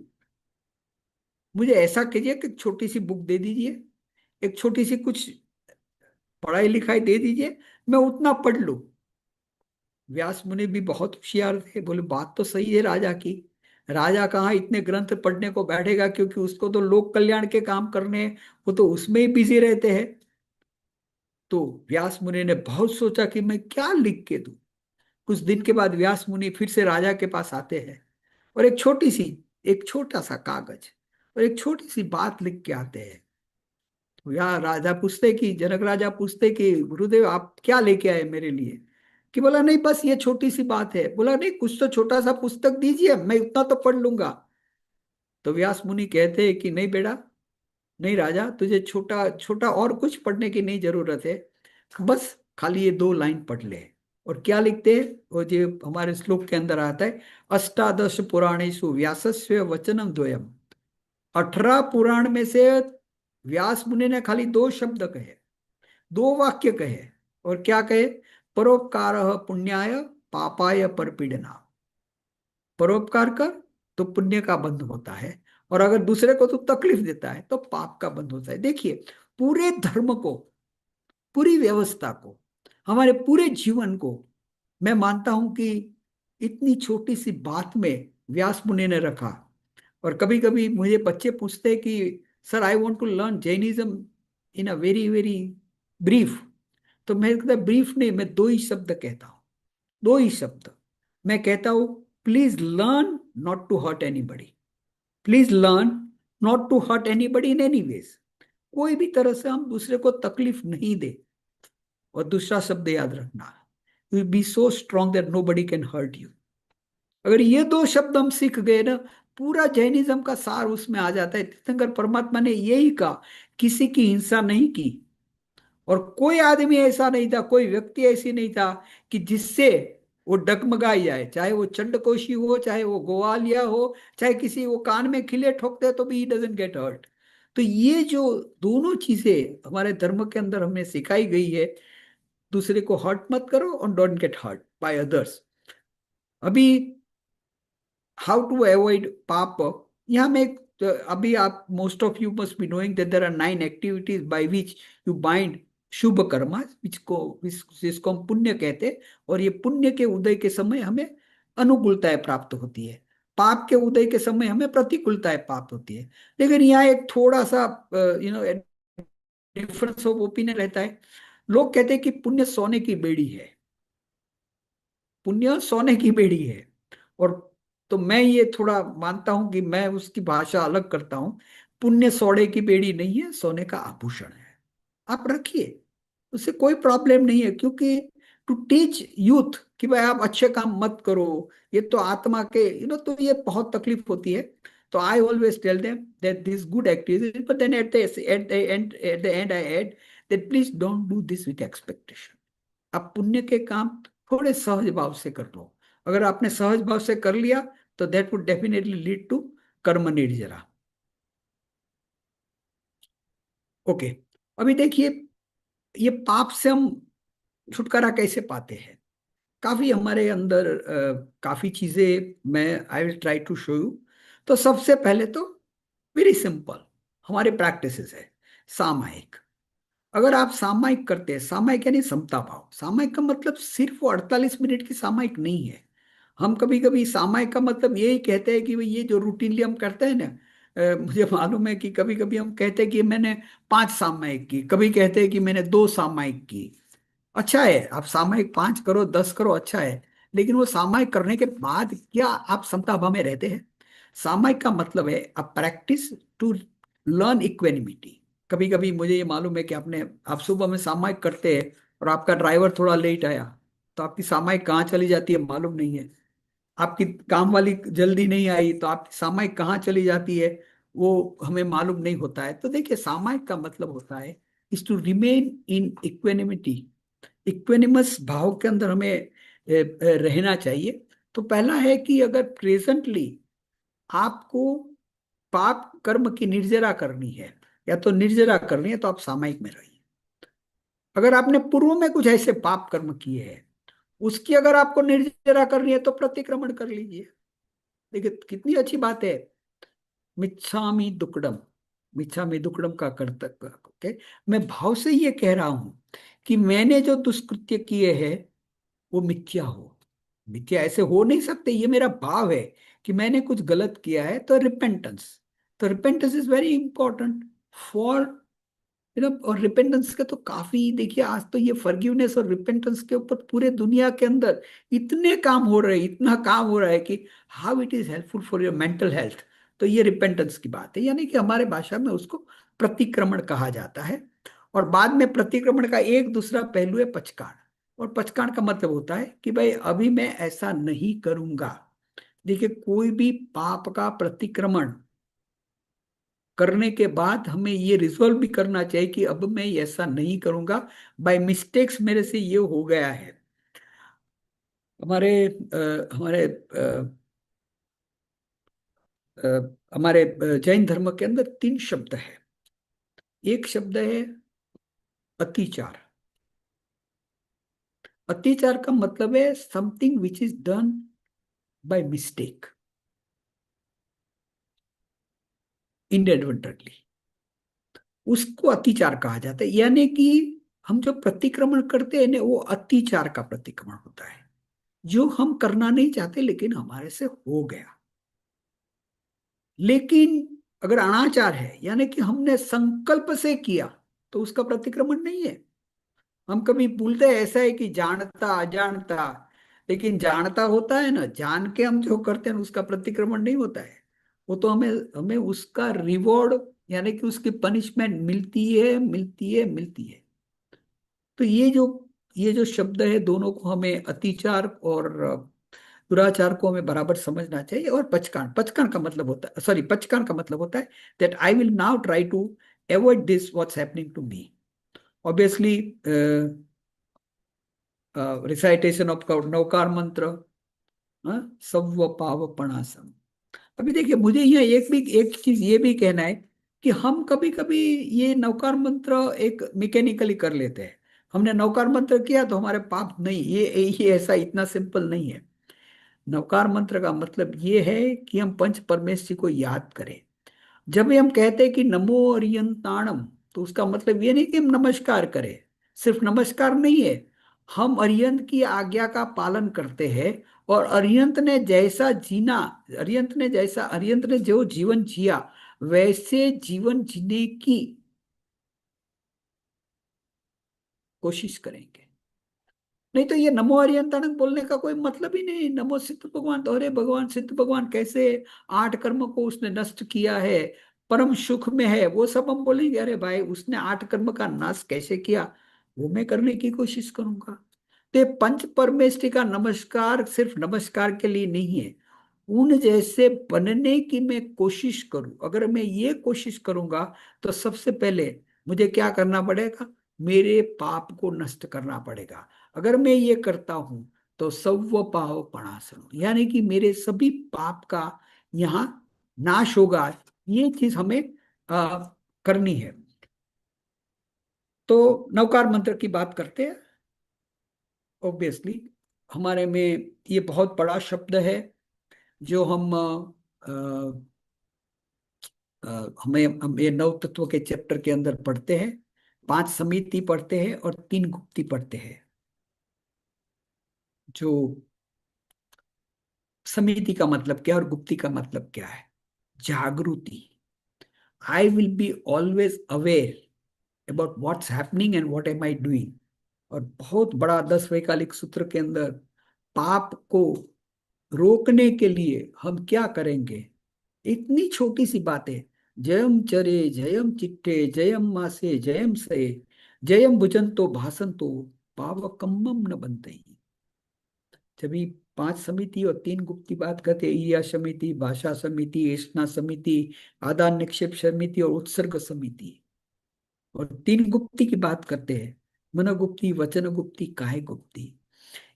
B: मुझे ऐसा कीजिए कि छोटी सी बुक दे दीजिए, एक छोटी सी कुछ पढ़ाई लिखाई दे दीजिए, मैं उतना पढ़ लूं। व्यास मुनि भी बहुत होशियार थे, बोले बात तो सही है राजा की। राजा कहाँ इतने ग्रंथ पढ़ने को बैठेगा, क्योंकि उसको तो लोक कल्याण के काम करने हैं, वो तो उसमें ही बिजी रहते हैं। तो व्यास मुनि ने बहुत सोचा कि मैं क्या लिख के दूं। कुछ दिन के बाद व्यास मुनि फिर से राजा के पास आते हैं और एक छोटा सा कागज और एक छोटी सी बात लिख के आते हैं। तो यहाँ जनक राजा पूछते कि गुरुदेव आप क्या लेके आए मेरे लिए। कि बोला नहीं, बस ये छोटी सी बात है। बोला नहीं, कुछ तो छोटा सा पुस्तक दीजिए, मैं उतना तो पढ़ लूंगा। तो व्यास मुनि कहते हैं कि नहीं बेटा, नहीं राजा, तुझे छोटा छोटा और कुछ पढ़ने की नहीं जरूरत है, बस खाली ये 2 लाइन पढ़ ले। और क्या लिखते हैं, वो जो हमारे श्लोक के अंदर आता है, अष्टादश पुराणेषु व्यासस्य वचनम द्वयम। 18 पुराण में से व्यास मुनि ने खाली 2 शब्द कहे, 2 वाक्य कहे। और क्या कहे, परोपकार पुण्याय पापाय परपीडना। परोपकार कर तो पुण्य का बंध होता है, और अगर दूसरे को तो तकलीफ देता है तो पाप का बंध होता है। देखिए, पूरे धर्म को, पूरी व्यवस्था को, हमारे पूरे जीवन को मैं मानता हूं कि इतनी छोटी सी बात में व्यास मुनि ने रखा। और कभी कभी मुझे बच्चे पूछते हैं कि sir I want to learn Jainism in a very very brief. तो मैं कहता ब्रीफ नहीं, मैं 2 ही शब्द कहता हूँ, 2 ही शब्द। मैं कहता हूँ, please learn not to hurt anybody. Please learn not to hurt anybody in any ways. कोई भी तरह से हम दूसरे को तकलीफ नहीं दे। और दूसरा शब्द याद रखना, you be so strong that nobody can hurt you. अगर ये 2 शब्द हम सीख गए ना, पूरा जैनिज्म का सार उसमें आ जाता है। तीर्थंकर परमात्मा ने यही कहा, किसी की हिंसा नहीं की। और कोई आदमी ऐसा नहीं था, कोई व्यक्ति ऐसी नहीं था कि जिससे वो डगमगाई जाए, चाहे वो चंडकोशी हो, चाहे वो ग्वालिया हो, चाहे किसी वो कान में खिले ठोकते तो भी ही डजंट गेट हर्ट। तो ये जो दोनों चीजें हमारे धर्म के अंदर हमें सिखाई गई है, दूसरे को हर्ट मत करो और don't get hurt by others. अभी हाउ टू अवॉइड पाप, यहाँ में अभी आप most of you must be knowing that there are 9 activities by which you bind shubh karma, जिसको हम पुण्य कहते हैं। और ये पुण्य के उदय के समय हमें अनुकूलताएं प्राप्त होती है, पाप के उदय के समय हमें प्रतिकूलताएं प्राप्त होती है। लेकिन यहाँ एक थोड़ा सा डिफरेंस ऑफ ओपिनियन रहता है। लोग कहते हैं कि पुण्य सोने की बेड़ी है, पुण्य सोने की बेड़ी है। और तो मैं ये थोड़ा मानता हूं कि मैं उसकी भाषा अलग करता हूं। पुण्य सोने की बेड़ी नहीं है, सोने का आभूषण है। आप रखिए, उससे कोई प्रॉब्लम नहीं है। क्योंकि टू टीच यूथ कि भाई आप अच्छे काम मत करो, ये तो आत्मा के तो ये बहुत तकलीफ होती है। तो I always tell them that this good activity, but then at the end I add that please don't do this with expectation. आप पुण्य के काम थोड़े सहज भाव से कर लो। अगर आपने सहज भाव से कर लिया तो that would definitely lead to karma nirjara. Okay, अभी देखिए, ये पाप से हम छुटकारा कैसे पाते हैं। काफी हमारे अंदर काफी चीजें मैं I will try to show you. तो सबसे पहले तो वेरी सिंपल हमारे प्रैक्टिसेस है, सामायिक। अगर आप सामायिक करते हैं, सामायिक यानी समता भाव, सामायिक का मतलब सिर्फ वो 48 मिनट की सामायिक नहीं है। हम कभी कभी सामायिक का मतलब यही कहते हैं कि भाई ये जो रूटीनली हम करते हैं ना, मुझे मालूम है कि कभी कभी हम कहते हैं कि मैंने 5 सामायिक की, कभी कहते हैं कि मैंने 2 सामायिक की। अच्छा है, आप सामायिक 5 करो, 10 करो, अच्छा है। लेकिन वो सामायिक करने के बाद क्या आप समता भाव में रहते हैं? सामायिक का मतलब है a practice to learn equanimity. कभी कभी मुझे ये मालूम है कि आप सुबह में सामायिक करते हैं और आपका ड्राइवर थोड़ा लेट आया, तो आपकी सामायिक कहाँ चली जाती है मालूम नहीं है। आपकी काम वाली जल्दी नहीं आई तो आपकी सामायिक कहाँ चली जाती है वो हमें मालूम नहीं होता है। तो देखिए, सामायिक का मतलब होता है is to remain in equanimity, equanimous भाव के अंदर हमें रहना चाहिए। तो पहला है कि अगर प्रेजेंटली आपको पाप कर्म की निर्जरा करनी है या तो निर्जरा करनी है, तो आप सामायिक में रहिए। अगर आपने पूर्व में कुछ ऐसे पाप कर्म किए हैं, उसकी अगर आपको निर्जरा करनी है, तो प्रतिक्रमण कर लीजिए। देखिए कितनी अच्छी बात है, मिच्छामि दुक्कडम, मिच्छामि दुक्कडम का कर्तव्य। ओके, मैं भाव से ये कह रहा हूं कि मैंने जो दुष्कृत्य किए हैं वो मिथ्या हो। मिथ्या ऐसे हो नहीं सकते, ये मेरा भाव है कि मैंने कुछ गलत किया है, तो रिपेंटेंस, तो repentance is very important for और रिपेंटेंस का तो काफी, देखिए आज तो ये फॉरगिवनेस और रिपेंटेंस के ऊपर पूरे दुनिया के अंदर इतने काम हो रहे हैं, इतना काम हो रहा है कि how it is helpful for your mental health. तो ये रिपेंटेंस की बात है, यानी कि हमारे भाषा में उसको प्रतिक्रमण कहा जाता है। और बाद में प्रतिक्रमण का एक दूसरा पहलू है पचकाण। और पचकाण का मतलब होता है कि भाई अभी मैं ऐसा नहीं करूंगा। देखिए, कोई भी पाप का प्रतिक्रमण करने के बाद हमें ये रिजॉल्व भी करना चाहिए कि अब मैं ऐसा नहीं करूंगा, बाय मिस्टेक्स मेरे से ये हो गया है। हमारे हमारे अ, हमारे जैन धर्म के अंदर 3 शब्द है। एक शब्द है अतिचार। अतिचार का मतलब है something which is done by mistake, inadvertently, उसको अतिचार कहा जाता है। यानी कि हम जो प्रतिक्रमण करते हैं ना, वो अतिचार का प्रतिक्रमण होता है, जो हम करना नहीं चाहते लेकिन हमारे से हो गया। लेकिन अगर अनाचार है, यानी कि हमने संकल्प से किया, तो उसका प्रतिक्रमण नहीं है। हम कभी बोलते हैं ऐसा है कि जानता अजानता, लेकिन जानता होता है ना, जान के हम जो करते हैं उसका प्रतिक्रमण नहीं होता है। वो तो हमें हमें उसका रिवॉर्ड, यानी कि उसकी पनिशमेंट मिलती है, मिलती है, मिलती है। तो ये जो शब्द है, दोनों को हमें अतिचार और दुराचार को हमें बराबर समझना चाहिए। और पचकान, पचकान का मतलब होता है, सॉरी, पचकान का मतलब होता है that I will now try to avoid this what's happening to me. Obviously recitation of Navkar mantra, सव्व पावपणासम। अभी देखिए, मुझे यहाँ एक चीज ये भी कहना है कि हम कभी कभी ये नवकार मंत्र एक मैकेनिकली कर लेते हैं। हमने नवकार मंत्र किया तो हमारे पाप नहीं, ये ऐसा इतना सिंपल नहीं है। नवकार मंत्र का मतलब ये है कि हम पंच परमेश्वर को याद करें। जब भी हम कहते हैं कि नमो अरियंताणम, तो उसका मतलब ये नहीं कि हम नमस्कार करें, सिर्फ नमस्कार नहीं है, हम अरियंत की आज्ञा का पालन करते हैं। और अरियंत ने जैसा जीना, अरियंत ने जो जीवन जिया, वैसे जीवन जीने की कोशिश करेंगे। नहीं तो ये नमो अरियंताणम बोलने का कोई मतलब ही नहीं। नमो सिद्ध भगवान, तो अरे भगवान, सिद्ध भगवान कैसे 8 कर्म को उसने नष्ट किया है, परम सुख में है, वो सब हम बोलेंगे। अरे भाई, उसने 8 कर्म का नाश कैसे किया, वो मैं करने की कोशिश करूंगा। तो ये पंच परमेष्टि का नमस्कार सिर्फ नमस्कार के लिए नहीं है, उन जैसे बनने की मैं कोशिश करूं। अगर मैं ये कोशिश करूंगा, तो सबसे पहले मुझे क्या करना पड़ेगा, मेरे पाप को नष्ट करना पड़ेगा। अगर मैं ये करता हूं, तो सव्व पाव पणासनो, यानी कि मेरे सभी पाप का यहाँ नाश होगा। ये चीज हमें आ, करनी है। तो नवकार मंत्र की बात करते हैं। ऑब्वियसली हमारे में ये बहुत बड़ा शब्द है, जो हम ये नव तत्व के चैप्टर के अंदर पढ़ते हैं। 5 समिति पढ़ते हैं और 3 गुप्ती पढ़ते हैं। जो समिति का मतलब क्या और गुप्ती का मतलब क्या है? जागृति। I will be always aware about what's happening and what am I doing. और बहुत बड़ा 10 वैकल्पिक सूत्र के अंदर पाप को रोकने के लिए हम क्या करेंगे, इतनी छोटी सी बातें। जयम चरे जयम चिट्टे जयम मासे जयम से जयम भुजंतो भासंतो पावकम्मम न बनते। जब ये 5 समिति और 3 गुप्ती बात करते, ईया समिति, भाषा समिति, एषणा समिति, आदान निक्षेप समिति और उत्सर्ग समिति, और 3 गुप्ती की बात करते हैं, मनोगुप्ती, वचन गुप्ती, काया गुप्ती।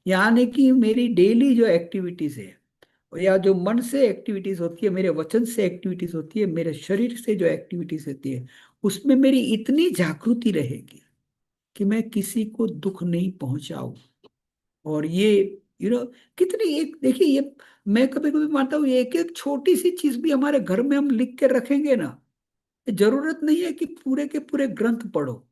B: यानी कि मेरी डेली जो एक्टिविटीज है, या जो मन से एक्टिविटीज होती है, मेरे वचन से एक्टिविटीज होती है, मेरे शरीर से जो एक्टिविटीज होती है, उसमें मेरी इतनी जागृति रहेगी कि मैं किसी को दुख नहीं पहुंचाऊं। और ये कितनी एक देखिए, ये मैं कभी कभी मानता हूँ, एक एक छोटी सी चीज भी हमारे घर में हम लिख के रखेंगे ना, जरूरत नहीं है कि पूरे के पूरे ग्रंथ पढ़ो।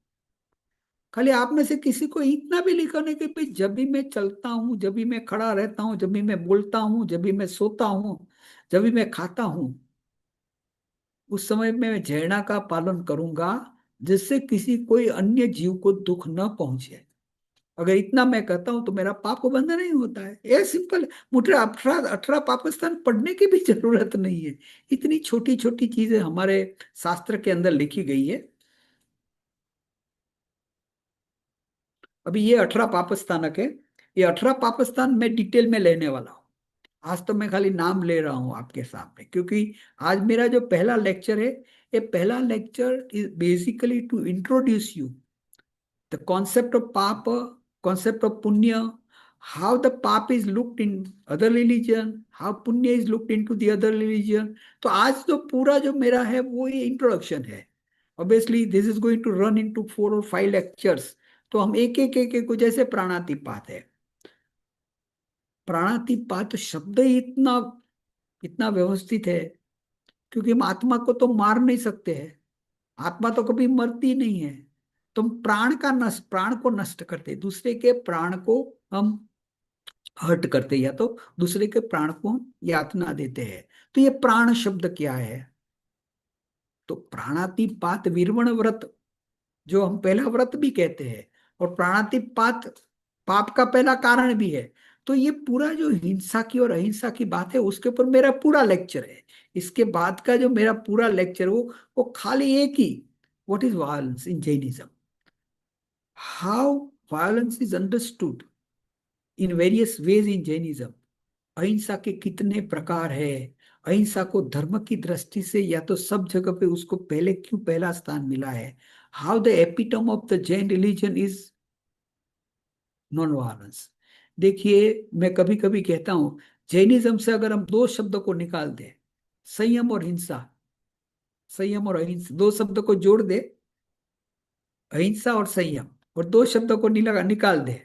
B: खाली आप में से किसी को इतना भी लिखने के भाई, जब भी मैं चलता हूँ, जब भी मैं खड़ा रहता हूँ, जब भी मैं बोलता हूँ, जब भी मैं सोता हूँ, जब भी मैं खाता हूँ, उस समय में मैं जैना का पालन करूंगा, जिससे किसी कोई अन्य जीव को दुख न पहुंचे। अगर इतना मैं कहता हूं तो मेरा पाप को बंधन नहीं होता है। ये सिंपल है। मुझे 18 पापस्थान पढ़ने की भी जरूरत नहीं है। इतनी छोटी छोटी चीजें हमारे शास्त्र के अंदर लिखी गई है। अभी ये 18 पापस्थानक है। ये 18 पापस्थान मैं डिटेल में लेने वाला हूँ। आज तो मैं खाली नाम ले रहा हूँ आपके सामने, क्योंकि आज मेरा जो पहला लेक्चर है, ये पहला lecture is basically to introduce you the concept of papa, concept of punya, how the pap is looked in other religion, how punya is looked into the other religion। तो आज तो पूरा जो मेरा है वो ये इंट्रोडक्शन है। Obviously this is going to run into 4 और 5 लेक्चर्स। तो हम एक एक को, जैसे प्राणातिपात है, प्राणातिपात शब्द ही इतना इतना व्यवस्थित है, क्योंकि हम आत्मा को तो मार नहीं सकते हैं, आत्मा तो कभी मरती नहीं है। तुम प्राण को नष्ट करते, दूसरे के प्राण को हम हर्ट करते, या तो दूसरे के प्राण को हम यातना देते हैं। तो ये प्राण शब्द क्या है? तो प्राणातिपात विरमण व्रत, जो हम पहला व्रत भी कहते हैं, और प्राणातिपात पाप का पहला कारण भी है। तो ये पूरा जो हिंसा की और अहिंसा की बात है, उसके ऊपर मेरा पूरा लेक्चर है। इसके बाद का जो मेरा पूरा लेक्चर वो खाली एक ही, what is violence in Jainism, how violence is understood in various ways in Jainism. अहिंसा के कितने प्रकार है, अहिंसा को धर्म की दृष्टि से या तो सब जगह पे उसको पहले क्यों पहला स्थान मिला है, how the epitome of the Jain religion is non violence. देखिए, मैं कभी कभी कहता हूं, जैनिज्म से अगर हम 2 शब्दों को निकाल दें, संयम और हिंसा, संयम और अहिंसा, 2 शब्दों को जोड़ दे, अहिंसा और संयम, और 2 शब्दों को निकाल दे,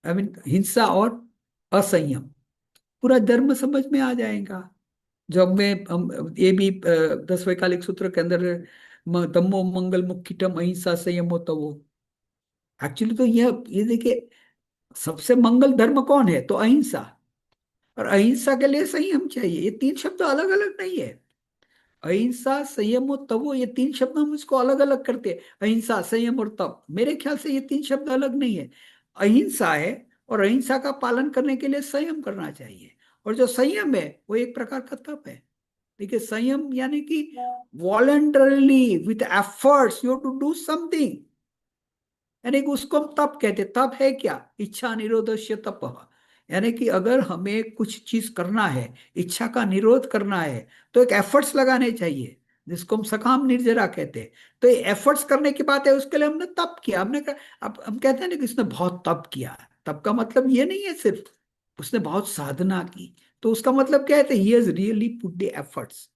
B: आई मीन हिंसा और असंयम, पूरा धर्म समझ में आ जाएगा। जब मैं हम ये भी 10 वैकल्पिक सूत्र के अंदर, तमो मंगल मुख्यतम अहिंसा संयमो तवो। एक्चुअली तो ये देखिए, सबसे मंगल धर्म कौन है? तो अहिंसा। और अहिंसा के लिए संयम चाहिए। ये 3 शब्द अलग अलग नहीं है। अहिंसा संयम और तवो, ये 3 शब्द हम इसको अलग अलग करते हैं। अहिंसा, संयम और तप, मेरे ख्याल से ये 3 शब्द अलग नहीं है। अहिंसा है, और अहिंसा का पालन करने के लिए संयम करना चाहिए। और जो संयम है वो एक प्रकार का तप है। देखिए, संयम यानी कि voluntarily with efforts you to do something, यानी कि उसको हम तप कहते। तप है क्या? इच्छा निरोधस्य तप। यानी कि अगर हमें कुछ चीज करना है, इच्छा का निरोध करना है, तो एक एफर्ट्स लगाने चाहिए, जिसको हम सकाम निर्जरा कहते हैं। तो ये एफर्ट्स करने की बात है, उसके लिए हमने तप किया। हमने अब हम कहते हैं ना कि उसने बहुत तप किया। तप का मतलब ये नहीं है सिर्फ उसने बहुत साधना की, तो उसका मतलब क्या है? He has really put the efforts.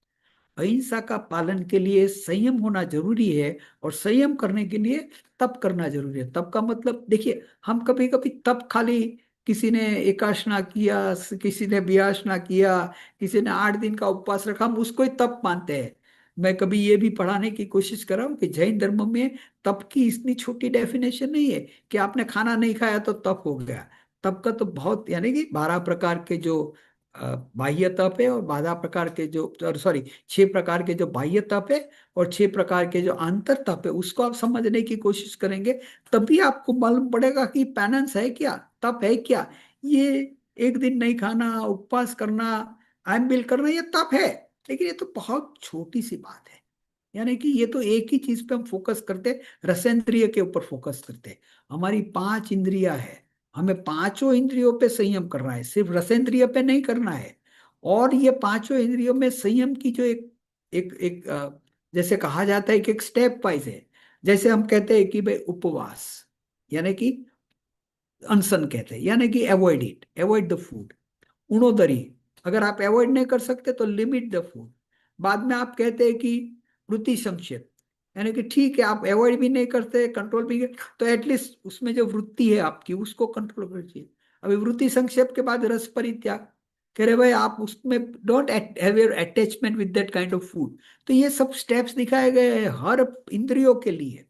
B: अहिंसा का पालन के लिए संयम होना जरूरी है, और संयम करने के लिए तप करना जरूरी है। तप का मतलब देखिए, हम कभी कभी तप खाली, किसी ने एकाशना किया, किसी ने वियासना किया, किसी ने 8 दिन का उपवास रखा, हम उसको ही तप मानते हैं। मैं कभी ये भी पढ़ाने की कोशिश कर रहा हूँ कि जैन धर्म में तप की इतनी छोटी डेफिनेशन नहीं है कि आपने खाना नहीं खाया तो तप हो गया। तप का तो बहुत, यानी कि 12 प्रकार के जो बाह्य तप है, और 12 प्रकार के जो, सॉरी, 6 प्रकार के जो बाह्य तप है और 6 प्रकार के जो आंतर तप है, उसको आप समझने की कोशिश करेंगे, तभी आपको मालूम पड़ेगा कि पेनेंस है क्या, तप है क्या। ये एक दिन नहीं खाना, उपवास करना, आयम बिल करना, ये तप है। लेकिन ये तो बहुत छोटी सी बात है। यानी कि ये तो एक ही चीज पे हम फोकस करते, रसेंद्रिय के ऊपर फोकस करते। हमारी 5 इंद्रियां है, हमें पांचों इंद्रियों पे संयम करना है, सिर्फ रसेंद्रिय पे नहीं करना है। और ये पांचों इंद्रियों में संयम की जो एक एक एक जैसे कहा जाता है कि एक स्टेप वाइज है। जैसे हम कहते हैं कि भाई उपवास, यानी कि अनशन कहते हैं, यानी कि avoid it, avoid the food. उणोदरी, अगर आप अवॉइड नहीं कर सकते तो लिमिट द फूड। बाद में आप कहते हैं कि वृत्ति संक्षेप, यानी कि ठीक है आप अवॉइड भी नहीं करते, कंट्रोल भी तो एटलीस्ट उसमें जो वृत्ति है आपकी उसको कंट्रोल करिए। अभी वृत्ति संक्षेप के बाद रस परित्याग, कह रहे भाई आप उसमें don't have your attachment with that kind of food. तो ये सब स्टेप्स दिखाए गए हैं हर इंद्रियों के लिए।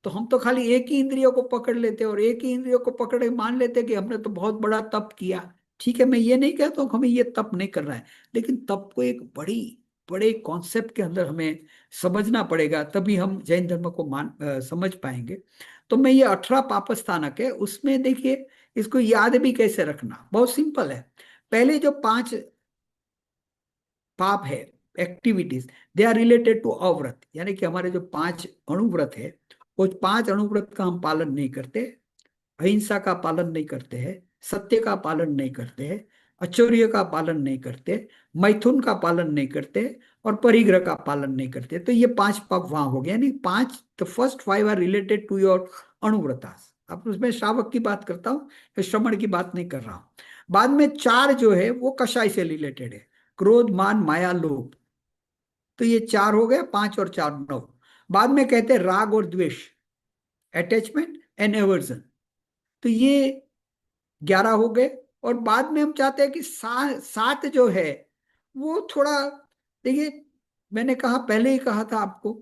B: तो हम तो खाली एक ही इंद्रियों को पकड़ लेते हैं, और एक ही इंद्रियों को पकड़ के मान लेते हैं कि हमने तो बहुत बड़ा तप किया। ठीक है, मैं ये नहीं कहता हूँ कि हमें ये तप नहीं करना है, लेकिन तप को एक बड़े कॉन्सेप्ट के अंदर हमें समझना पड़ेगा, तभी हम जैन धर्म को समझ पाएंगे। तो मैं ये 18 पापस्थानक है, उसमें देखिए इसको याद भी कैसे रखना, बहुत सिंपल है। पहले जो 5 पाप है, activities, they are related to avrat, यानी कि हमारे जो 5 अणुव्रत है, वो 5 अणुव्रत का हम पालन नहीं करते। अहिंसा का पालन नहीं करते हैं, सत्य का पालन नहीं करते हैं, अचौर्य का पालन नहीं करते, मैथुन का पालन नहीं करते, और परिग्रह का पालन नहीं करते। तो ये 5 पाप वहां हो गए, यानी 5, the first 5 are related to your anuvratas. अब उसमें श्रावक की बात करता हूँ, श्रमण की बात नहीं कर रहा हूँ। बाद में 4 जो है वो कषाय से रिलेटेड है, क्रोध, मान, माया, लोभ। तो ये 4 हो गए, 5 और 4 9। बाद में कहते हैं राग और द्वेष, अटैचमेंट एंड एवर्जन। तो ये 11 हो गए। और बाद में हम चाहते हैं कि 7 जो है वो थोड़ा, देखिए मैंने कहा, पहले ही कहा था आपको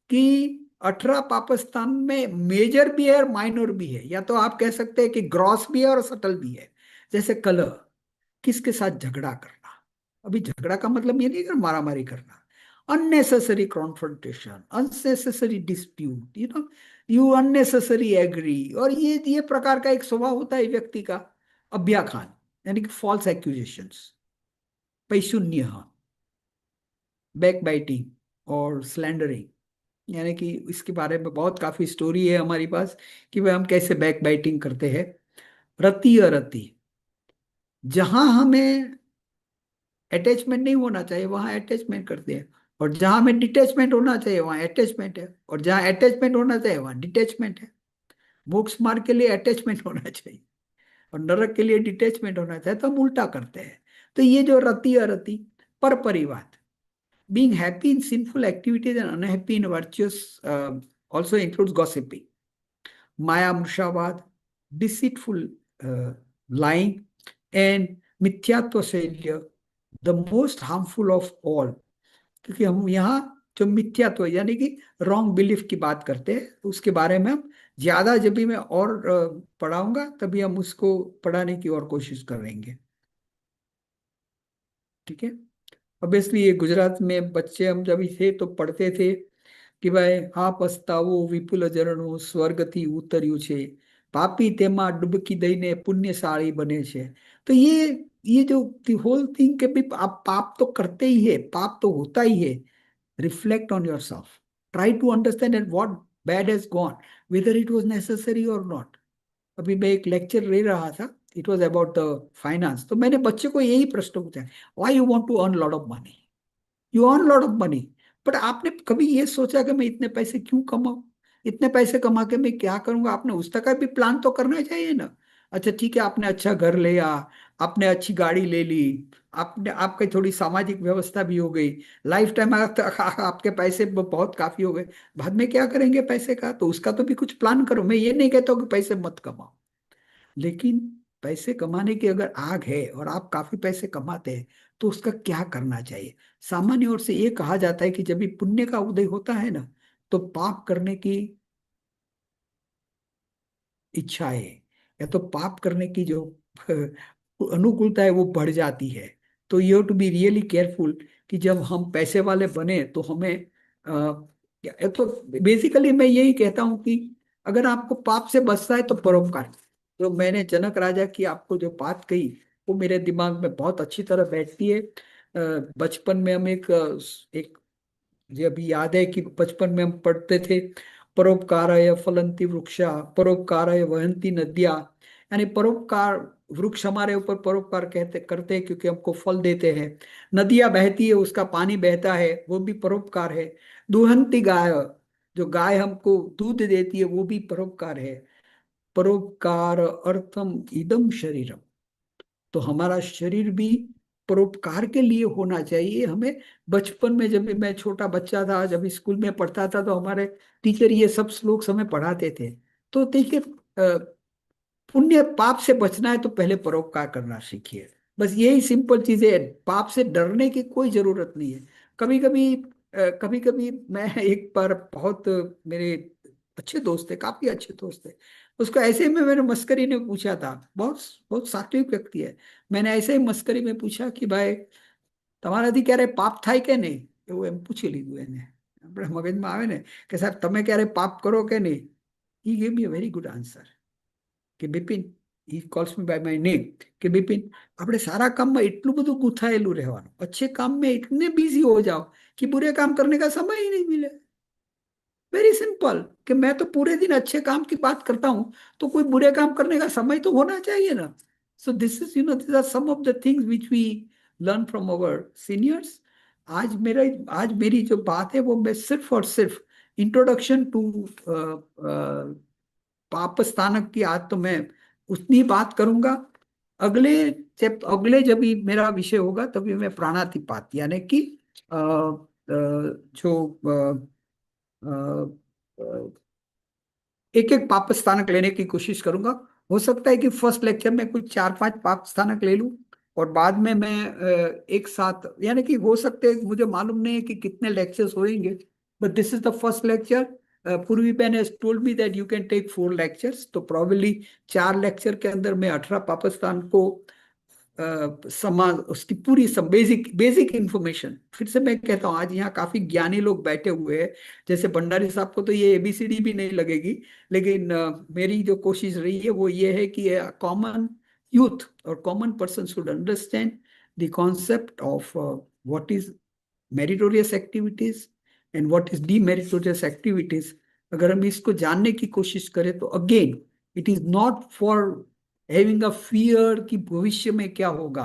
B: कि 18 पापस्थान में मेजर भी है और माइनर भी है, या तो आप कह सकते हैं कि ग्रॉस भी है और सटल भी है। जैसे कलह, किसके साथ झगड़ा करना। अभी झगड़ा का मतलब ये नहीं कि मारामारी करना, unnecessary confrontation, unnecessary dispute, you unnecessary agree. और ये प्रकार का एक स्वभाव होता है व्यक्ति का, अभ्याखान, यानी कि फॉल्स एक्यूजेशंस, पैशून्य, बैक बाइटिंग और स्लैंडरिंग। यानी कि इसके बारे में बहुत काफी स्टोरी है हमारी पास कि वह हम कैसे बैक बाइटिंग करते हैं। रति अरति, जहां हमें अटैचमेंट नहीं होना चाहिए वहां अटैचमेंट करते हैं, और जहां हमें डिटैचमेंट होना चाहिए वहां अटैचमेंट है, और जहां अटैचमेंट होना चाहिए वहां डिटैचमेंट है। मोक्ष मार्ग के लिए अटैचमेंट होना चाहिए और नरक के लिए डिटैचमेंट होना चाहिए, तो हम उल्टा करते हैं। तो ये जो रति अरति, पर परिवार, being happy in sinful activities and unhappy in virtuous also includes gossiping, maya murshavad, deceitful lying, and mithyatva shalya, the most harmful of all. क्योंकि हम यहाँ जो मिथ्यात्व यानी कि रॉन्ग बिलीफ की बात करते हैं, तो उसके बारे में हम ज्यादा, जब भी मैं और पढ़ाऊंगा तभी हम उसको पढ़ाने की और कोशिश करेंगे। ठीक है। ऑब्वियसली ये गुजरात में बच्चे हम जब थे तो पढ़ते थे कि भाई આ પસ્તાવો વિપુલ ઝરણું સ્વર્ગથી ઉતર્યું છે, પાપી તેમાં ડૂબકી દઈને पुण्यशाली बने छे। तो ये जो होल थिंग के भी आप पाप तो करते ही है, पाप तो होता ही है। Reflect on your self, try to understand and what bad has gone, whether it was necessary और नॉट। अभी मैं एक लेक्चर ले रहा था, it was about the finance, तो मैंने बच्चे को यही प्रश्न पूछा, why you want to earn lot of money, you earn lot of money, but आपने कभी ये सोचा कि मैं इतने पैसे क्यों कमाऊं, इतने पैसे कमा के मैं क्या करूंगा। आपने उस तक का भी प्लान तो करना चाहिए ना। अच्छा ठीक है, आपने अच्छा घर लिया, आपने अच्छी गाड़ी ले ली, आपने आपकी थोड़ी सामाजिक व्यवस्था भी हो गई, लाइफ टाइम आपके पैसे बहुत काफी हो गए। बाद में क्या करेंगे पैसे का, तो उसका तो भी कुछ प्लान करो। मैं ये नहीं कहता हूँ कि पैसे मत कमाओ, लेकिन पैसे कमाने की अगर आग है और आप काफी पैसे कमाते हैं, तो उसका क्या करना चाहिए। सामान्य ओर से ये कहा जाता है कि जब भी पुण्य का उदय होता है ना, तो पाप करने की इच्छा है, या तो पाप करने की जो अनुकूलता है वो बढ़ जाती है। तो you have to be really careful कि जब हम पैसे वाले बने तो हमें तो बेसिकली मैं यही कहता हूँ कि अगर आपको पाप से बचना है तो परोपकार। तो मैंने जनक राजा की आपको जो बात कही वो मेरे दिमाग में बहुत अच्छी तरह बैठती है। बचपन में हम एक मुझे अभी याद है कि बचपन में हम पढ़ते थे, परोपकाराय फलंती वृक्षा, परोपकाराय वहंती नद्या। यानी परोपकार, वृक्ष हमारे ऊपर परोपकार कहते करते हैं क्योंकि हमको फल देते हैं। नदियां बहती है, उसका पानी बहता है, वो भी परोपकार है। दुहंती गाय, जो गाय हमको दूध देती है, वो भी परोपकार है। परोपकार अर्थम इदम शरीरम। तो हमारा शरीर भी परोपकार के लिए होना चाहिए हमें। बचपन में जब भी मैं छोटा बच्चा था, जब स्कूल में पढ़ता था, तो हमारे टीचर ये सब श्लोक हमें पढ़ाते थे। तो देखिए, पुण्य, पाप से बचना है तो पहले परोपकार करना सीखिए। बस यही सिंपल चीजें है। पाप से डरने की कोई जरूरत नहीं है। कभी कभी मैं एक बार बहुत मेरे अच्छे दोस्त थे, काफी अच्छे दोस्त थे, उसको ऐसे में मैंने मस्करी में पूछा था, बहुत बहुत सात्विक व्यक्ति है। मैंने ऐसे ही मस्करी में पूछा कि भाई તમારા થી ક્યારે પાપ થાય કે નહીં, એવું એમ પૂછી લીધું એને, આપણે મગજમાં આવે ને કે સાહેબ તમે ક્યારે પાપ કરો કે નહીં. He gave me a very good answer કે Bipin, he calls me by my name, કે બિપિન, આપણે સારા કામમાં એટલું બધું ગૂંથાયેલું રહેવાનું, अच्छे काम में इतने बिजी हो जाओ कि बुरे काम करने का समय ही नहीं मिले. वेरी सिंपल, कि मैं तो पूरे दिन अच्छे काम की बात करता हूं, तो कोई बुरे काम करने का समय तो होना चाहिए ना. So this is, this are some of the things which we learn from our seniors. आज मेरी जो बात है वो मैं सिर्फ और सिर्फ इंट्रोडक्शन टू पाप स्थानक की, आज तो मैं उतनी बात करूंगा. अगले जब भी मेरा विषय होगा तभी मैं प्राणातिपात यानी कि जो एक एक पाप स्थानक लेने की कोशिश करूंगा. हो सकता है कि फर्स्ट लेक्चर में कुछ 4-5 पाप स्थानक ले लूं, और बाद में मैं एक साथ, यानी कि हो सकते हैं, मुझे मालूम नहीं है कि कितने लेक्चर्स होंगे, but this is the first lecture. Purvi ben has told me that you can take 4 lectures, तो प्रॉब्लली 4 लेक्चर के अंदर मैं 18 पाकिस्तान को समाज, उसकी पूरी बेसिक बेसिक इंफॉर्मेशन. फिर से मैं कहता हूँ, आज यहाँ काफी ज्ञानी लोग बैठे हुए हैं. जैसे भंडारी साहब को तो ये ABCD भी नहीं लगेगी, लेकिन मेरी जो कोशिश रही है वो ये है कि कॉमन यूथ और common person should understand the concept of what is meritorious activities and what is demeritorious activities. अगर हम इसको जानने की कोशिश करें तो again it is not for having a fear कि भविष्य में क्या होगा.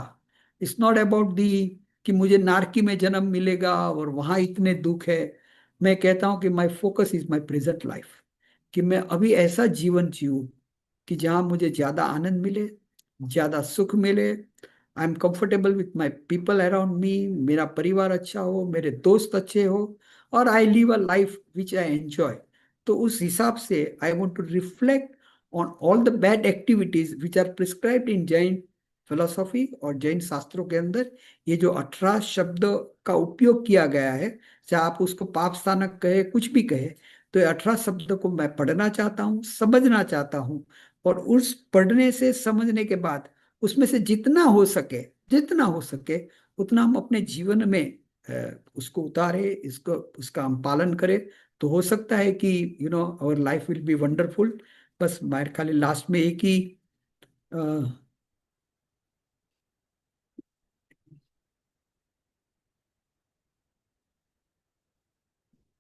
B: इट्स नॉट अबाउट दी कि मुझे नारकी में जन्म मिलेगा और वहां इतने दुख है. मैं कहता हूं कि my focus is my present life, कि मैं अभी ऐसा जीवन जीऊं कि जहां मुझे ज्यादा आनंद मिले, ज्यादा सुख मिले. I am comfortable with my people around me, मेरा परिवार अच्छा हो, मेरे दोस्त अच्छे हो, और I live a life which I enjoy. तो उस हिसाब से I want to reflect on all the bad activities which are prescribed in Jain philosophy और जैन शास्त्रों के अंदर. ये जो 18 शब्द का उपयोग किया गया है, चाहे आप उसको पाप स्थानक कहे, कुछ भी कहे, तो ये 18 शब्द को मैं पढ़ना चाहता हूँ, समझना चाहता हूँ. और उस पढ़ने से, समझने के बाद उसमें से जितना हो सके उतना हम अपने जीवन में उसको उतारे, इसको उसका हम पालन करें. तो हो सकता है कि our life will be wonderful. बस मेरे खाली लास्ट में एक ही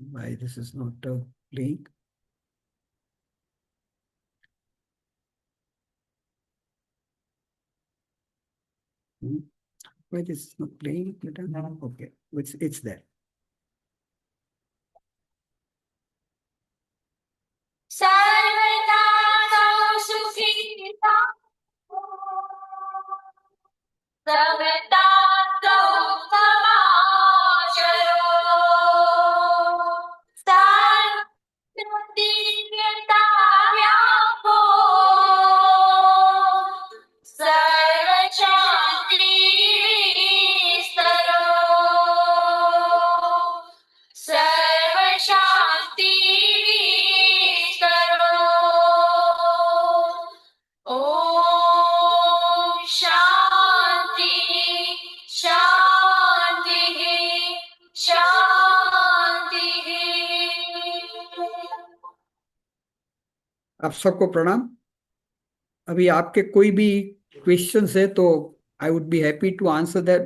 B: why this is not playing. Why this is not playing? Okay, it's there.
F: सर्वदा सुखी सविता दिव्यता व्यापो सर्व शांति
B: आप सबको प्रणाम। अभी आपके कोई भी क्वेश्चंस है तो I would be happy to answer that